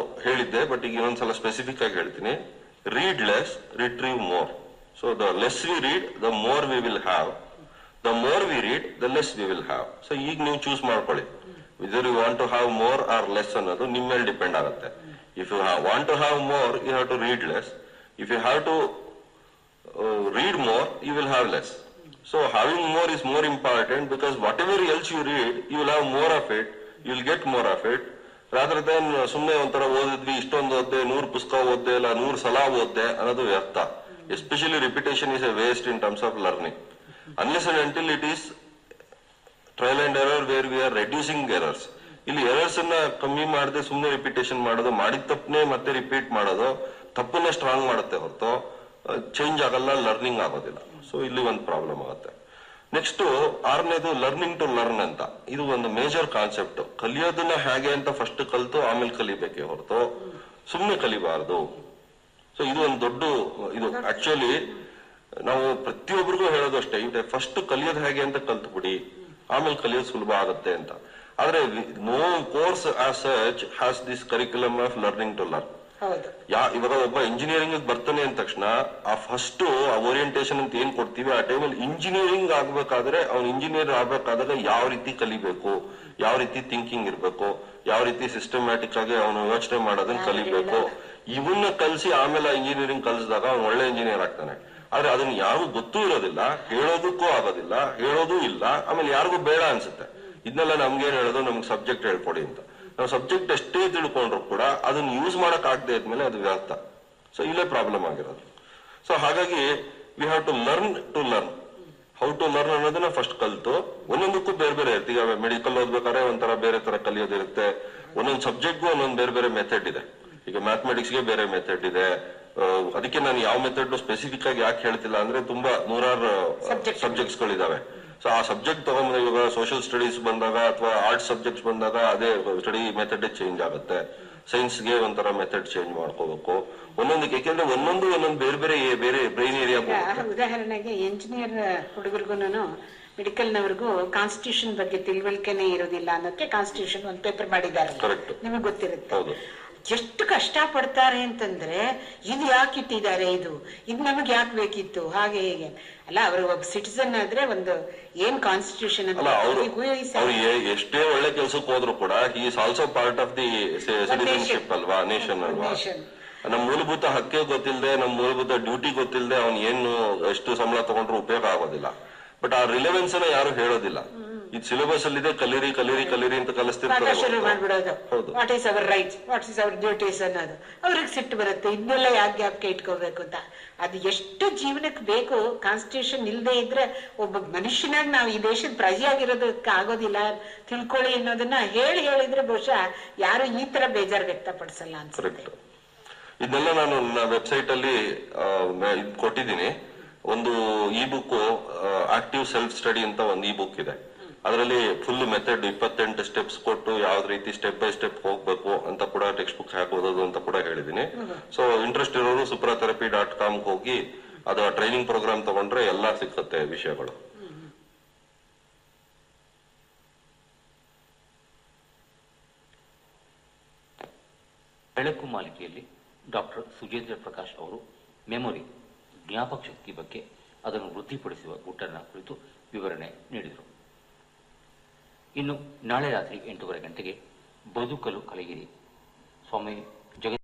ಹೇಳಿದ್ದೆ, ಬಟ್ ಈಗ ಇನ್ನೊಂದ್ಸಲ ಸ್ಪೆಸಿಫಿಕ್ ಆಗಿ ಹೇಳ್ತೀನಿ. Read less, retrieve more. So the less V read, the more we will have. The more we read, the less we will have. So ಈಗ ನೀವು ಚೂಸ್ ಮಾಡ್ಕೊಳ್ಳಿ, whether you want to have more or less ಅನ್ನೋದು ನಿಮ್ಮ ಮೇಲೆ depend ಆಗುತ್ತೆ. If you want to have more, you have to read less. If you have to read more, you will have less. So having more is more important, because whatever else you read, you will have more of it, you will get more of it, rather than ಸುಮ್ಮನೆ ಒಂಥರ ಓದಿದ್ವಿ, ಇಷ್ಟೊಂದು ಓದ್ದೆ, 100 ಪುಸ್ತಕ ಓದ್ದೆ, ಇಲ್ಲ 100 ಸಲ ಓದ್ದೆ ಅನ್ನೋದು ವ್ಯರ್ಥ. Especially repetition is a waste in terms of learning, unless and until it is trial and error where we are reducing errors. ಇಲ್ಲಿ errors ಅನ್ನ ಕಮ್ಮಿ ಮಾಡದೆ ಸುಮ್ಮನೆ ರಿಪಿಟೇಷನ್ ಮಾಡೋದು, ಮಾಡಿದ ತಪ್ಪನೆ ಮತ್ತೆ ರಿಪೀಟ್ ಮಾಡೋದು ತಪ್ಪನ್ನ ಸ್ಟ್ರಾಂಗ್ ಮಾಡುತ್ತೆ ಹೊರತು ಚೇಂಜ್ ಆಗಲ್ಲ, ಲರ್ನಿಂಗ್ ಆಗೋದಿಲ್ಲ. ಸೊ ಇಲ್ಲಿ ಒಂದು ಪ್ರಾಬ್ಲಮ್ ಆಗುತ್ತೆ. ನೆಕ್ಸ್ಟ್ 6ನೇದು ಲರ್ನಿಂಗ್ ಟು ಲರ್ನ್ ಅಂತ. ಇದು ಒಂದು ಮೇಜರ್ ಕಾನ್ಸೆಪ್ಟ್. ಕಲಿಯೋದನ್ನ ಹೇಗೆ ಅಂತ ಫಸ್ಟ್ ಕಲಿತು ಆಮೇಲೆ ಕಲಿಬೇಕೆ ಹೊರತು ಸುಮ್ಮನೆ ಕಲಿಬಾರ್ದು. ಸೊ ಇದು ಒಂದು ದೊಡ್ಡ ಇದು. ಆಕ್ಚುಲಿ ನಾವು ಪ್ರತಿಯೊಬ್ಬರಿಗೂ ಹೇಳೋದು ಅಷ್ಟೇ, ಇದೆ ಫಸ್ಟ್ ಕಲಿಯೋದು ಹೇಗೆ ಅಂತ ಕಲ್ತು ಬಿಡಿ, ಆಮೇಲೆ ಕಲಿಯೋದು ಸುಲಭ ಆಗುತ್ತೆ ಅಂತ. ಆದ್ರೆ no course as such has this curriculum of learning to learn. ಇವಾಗ ಒಬ್ಬ ಇಂಜಿನಿಯರಿಂಗ್ ಬರ್ತಾನೆ ಅಂದ ತಕ್ಷಣ ಆ ಫಸ್ಟ್ ಓರಿಯಂಟೇಶನ್ ಅಂತ ಏನ್ ಕೊಡ್ತೀವಿ, ಆ ಟೈಮಲ್ಲಿ ಇಂಜಿನಿಯರಿಂಗ್ ಆಗ್ಬೇಕಾದ್ರೆ ಅವ್ನು ಇಂಜಿನಿಯರ್ ಆಗ್ಬೇಕಾದಾಗ ಯಾವ ರೀತಿ ಕಲಿಬೇಕು, ಯಾವ ರೀತಿ ಥಿಂಕಿಂಗ್ ಇರ್ಬೇಕು, ಯಾವ ರೀತಿ ಸಿಸ್ಟಮ್ಯಾಟಿಕ್ ಆಗಿ ಅವನು ಯೋಚನೆ ಮಾಡೋದನ್ನ ಕಲಿಬೇಕು, ಇವನ್ನ ಕಲಿಸಿ ಆಮೇಲೆ ಇಂಜಿನಿಯರಿಂಗ್ ಕಲಿಸಿದಾಗ ಅವ್ನು ಒಳ್ಳೆ ಇಂಜಿನಿಯರ್ ಆಗ್ತಾನೆ. ಆದ್ರೆ ಅದನ್ನ ಯಾರಿಗೂ ಗೊತ್ತೂ ಇರೋದಿಲ್ಲ, ಹೇಳೋದಕ್ಕೂ ಆಗೋದಿಲ್ಲ, ಹೇಳೋದೂ ಇಲ್ಲ, ಆಮೇಲೆ ಯಾರಿಗೂ ಬೇಡ ಅನ್ಸುತ್ತೆ. ಇದನ್ನೆಲ್ಲ ನಮ್ಗೇನ್ ಹೇಳೋದು, ನಮ್ಗೆ ಸಬ್ಜೆಕ್ಟ್ ಹೇಳ್ಕೊಡಿ ಅಂತ. ನಾವು ಸಬ್ಜೆಕ್ಟ್ ಎಷ್ಟೇ ತಿಳ್ಕೊಂಡ್ರು ಕೂಡ ಅದನ್ನ ಯೂಸ್ ಮಾಡಕ್ ಆಗದೆ ಇದ್ಮೇಲೆ ಅದು ವ್ಯರ್ಥ. ಸೊ ಇಲ್ಲೇ ಪ್ರಾಬ್ಲಮ್ ಆಗಿರೋದು. ಸೊ ಹಾಗಾಗಿ we have to learn how to learn ಅನ್ನೋದನ್ನ ಫಸ್ಟ್ ಕಲ್ತು, ಒಂದೊಂದಕ್ಕೂ ಬೇರೆ ಬೇರೆ ಇರುತ್ತೆ. ಈಗ ಮೆಡಿಕಲ್ ಓದ್ಬೇಕಾದ್ರೆ ಒಂಥರ ಬೇರೆ ತರ ಕಲಿಯೋದಿರುತ್ತೆ, ಒಂದೊಂದು ಸಬ್ಜೆಕ್ಟ್ಗೂ ಒಂದೊಂದು ಬೇರೆ ಬೇರೆ ಮೆಥಡ್ ಇದೆ. ಈಗ ಮ್ಯಾಥಮೆಟಿಕ್ಸ್ಗೆ ಬೇರೆ ಮೆಥಡ್ ಇದೆ. ಅದಕ್ಕೆ ನಾನು ಯಾವ ಮೆಥಡ್ ಸ್ಪೆಸಿಫಿಕ್ ಆಗಿ ಯಾಕೆ ಹೇಳ್ತಿಲ್ಲ ಅಂದ್ರೆ, ತುಂಬಾ 100 ಸಬ್ಜೆಕ್ಟ್ಸ್ ಗಳಿದಾವೆ. ಸೊ ಆ ಸಬ್ಜೆಕ್ಟ್ ತಗೊಂಡ್ರೆ, ಇವಾಗ ಸೋಷಿಯಲ್ ಸ್ಟಡೀಸ್ ಬಂದಾಗ ಅಥವಾ ಆರ್ಟ್ಸ್ ಸಬ್ಜೆಕ್ಟ್ಸ್ ಬಂದಾಗ ಅದೇ ಸ್ಟಡಿ ಮೆಥಡ್ ಚೇಂಜ್ ಆಗುತ್ತೆ. ಸೈನ್ಸ್ಗೆ ಒಂಥರ ಮೆಥಡ್ ಚೇಂಜ್ ಮಾಡ್ಕೋಬೇಕು ಒಂದೊಂದಕ್ಕೆ, ಯಾಕೆಂದ್ರೆ ಒಂದೊಂದು ಬೇರೆ ಬೇರೆ ಬೇರೆ ಬ್ರೈನ್ ಏರಿಯಾ. ಉದಾಹರಣೆಗೆ ಎಂಜಿನಿಯರ್ ಹುಡುಗರಿಗೂ ಮೆಡಿಕಲ್ನವರಿಗೂ ಕಾನ್ಸ್ಟಿಟ್ಯೂಷನ್ ಬಗ್ಗೆ ತಿಳುವಳಿಕೆನೇ ಇರೋದಿಲ್ಲ ಅನ್ನೋಕೆ ಕಾನ್ಸ್ಟಿಟ್ಯೂಷನ್ ಒಂದು ಪೇಪರ್ ಮಾಡಿದ್ದಾರೆ, ನಿಮಗೆ ಗೊತ್ತಿರುತ್ತೆ. ಎಷ್ಟು ಕಷ್ಟ ಪಡ್ತಾರೆ ಅಂತಂದ್ರೆ, ಇದು ಯಾಕೆ ಇಟ್ಟಿದ್ದಾರೆ, ಇದು ನಮಗೆ ಯಾಕೆ ಬೇಕಿತ್ತು, ಹಾಗೆ ಹೇಗೆ ಅಲ್ಲ. ಅವರು ಒಬ್ಬ ಸಿಟಿಸನ್ ಆದ್ರೆ ಒಂದು ಏನ್ ಕಾನ್ಸ್ಟಿಟ್ಯೂಷನ್ ಎಷ್ಟೇ ಒಳ್ಳೆ ಕೆಲ್ಸಕ್ಕೆ ಹೋದ್ರು ಕೂಡ he is also part of the citizenship ಅಲ್ವಾ, ನೇಷನ್ ಅಲ್ವಾ. ನಮ್ ಮೂಲಭೂತ ಹಕ್ಕೇ ಗೊತ್ತಿಲ್ಲದೆ, ನಮ್ ಮೂಲಭೂತ ಡ್ಯೂಟಿ ಗೊತ್ತಿಲ್ಲದೆ ಅವ್ನು ಏನು ಎಷ್ಟು ಸಂಬಳ ತಗೊಂಡ್ರು ಉಪಯೋಗ ಆಗೋದಿಲ್ಲ. ಬಟ್ ಆ ರಿಲೆವೆನ್ಸ್ ಅನ್ನ ಯಾರು ಹೇಳೋದಿಲ್ಲ. ಇದು ಸಿಲೆಬಸ್ ಅಲ್ಲಿ ಇದೆ, ಕಲೀರಿ ಅಂತ ಕಲಿಸ್ತಿರ್ತಾರೆ. What is our rights, what is our duties ಅನ್ನೋದು ಅವ್ರಿಗೆ ಸಿಟ್ಟು ಬರುತ್ತೆ. ಇದನ್ನೆಲ್ಲ ಯಾಕೆ ಜ್ಞಾಪಕ ಇಟ್ಕೋಬೇಕು ಅಂತ. ಅದು ಎಷ್ಟು ಜೀವನಕ್ಕೆ ಬೇಕು. ಕಾನ್ಸ್ಟಿಟ್ಯೂಷನ್ ಇಲ್ಲದೆ ಇದ್ರೆ ಒಬ್ಬ ಮನುಷ್ಯನಾಗ ನಾವು ಈ ದೇಶದ ಪ್ರಜೆಯಾಗಿರೋದಕ್ಕೆ ಆಗೋದಿಲ್ಲ, ತಿಳ್ಕೊಳ್ಳಿ ಅನ್ನೋದನ್ನ ಹೇಳಿದ್ರೆ ಬಹುಶಃ ಯಾರು ಈ ತರ ಬೇಜಾರು ವ್ಯಕ್ತಪಡಿಸಲ್ಲ ಅನ್ಸುತ್ತೆ. ಇದನ್ನೆಲ್ಲ ನಾನು ನನ್ನ ವೆಬ್ಸೈಟ್ ಅಲ್ಲಿ ಕೊಟ್ಟಿದ್ದೀನಿ. ಒಂದು E book active self study ಅಂತ ಒಂದು ಇ ಬುಕ್ ಇದೆ. ಅದರಲ್ಲಿ ಫುಲ್ ಮೆಥಡ್ 28 ಸ್ಟೆಪ್ಸ್ ಕೊಟ್ಟು ಯಾವ್ದು ರೀತಿ ಸ್ಟೆಪ್ ಬೈ ಸ್ಟೆಪ್ ಹೋಗ್ಬೇಕು ಅಂತ ಕೂಡ ಟೆಕ್ಸ್ಟ್ ಬುಕ್ ಹಾಕಿ ಓದೋದು ಅಂತ ಕೂಡ ಹೇಳಿದೀನಿ. ಸೊ ಇಂಟ್ರೆಸ್ಟ್ ಇರೋರು supraTherapy.com ಹೋಗಿ ಅದು ಟ್ರೈನಿಂಗ್ ಪ್ರೋಗ್ರಾಮ್ ತಗೊಂಡ್ರೆ ಎಲ್ಲಾ ಸಿಕ್ಕತ್ತೆ ವಿಷಯಗಳು. ಬೆಳಕು ಮಾಲಿಕೆಯಲ್ಲಿ ಡಾಕ್ಟರ್ ಸುಜೇಂದ್ರ ಪ್ರಕಾಶ್ ಅವರು ಮೆಮೊರಿ ಜ್ಞಾಪಕ ಶಕ್ತಿ ಬಗ್ಗೆ ಅದನ್ನು ವೃದ್ಧಿಪಡಿಸುವ ಗುಟ್ಟನ್ನ ಕುರಿತು ವಿವರಣೆ ನೀಡಿದರು. ಇನ್ನು ನಾಳೆ ರಾತ್ರಿ 8:30 ಗಂಟೆಗೆ ಬದುಕಲು ಕಲಿಯಿರಿ ಸ್ವಾಮಿ ಜಗತ್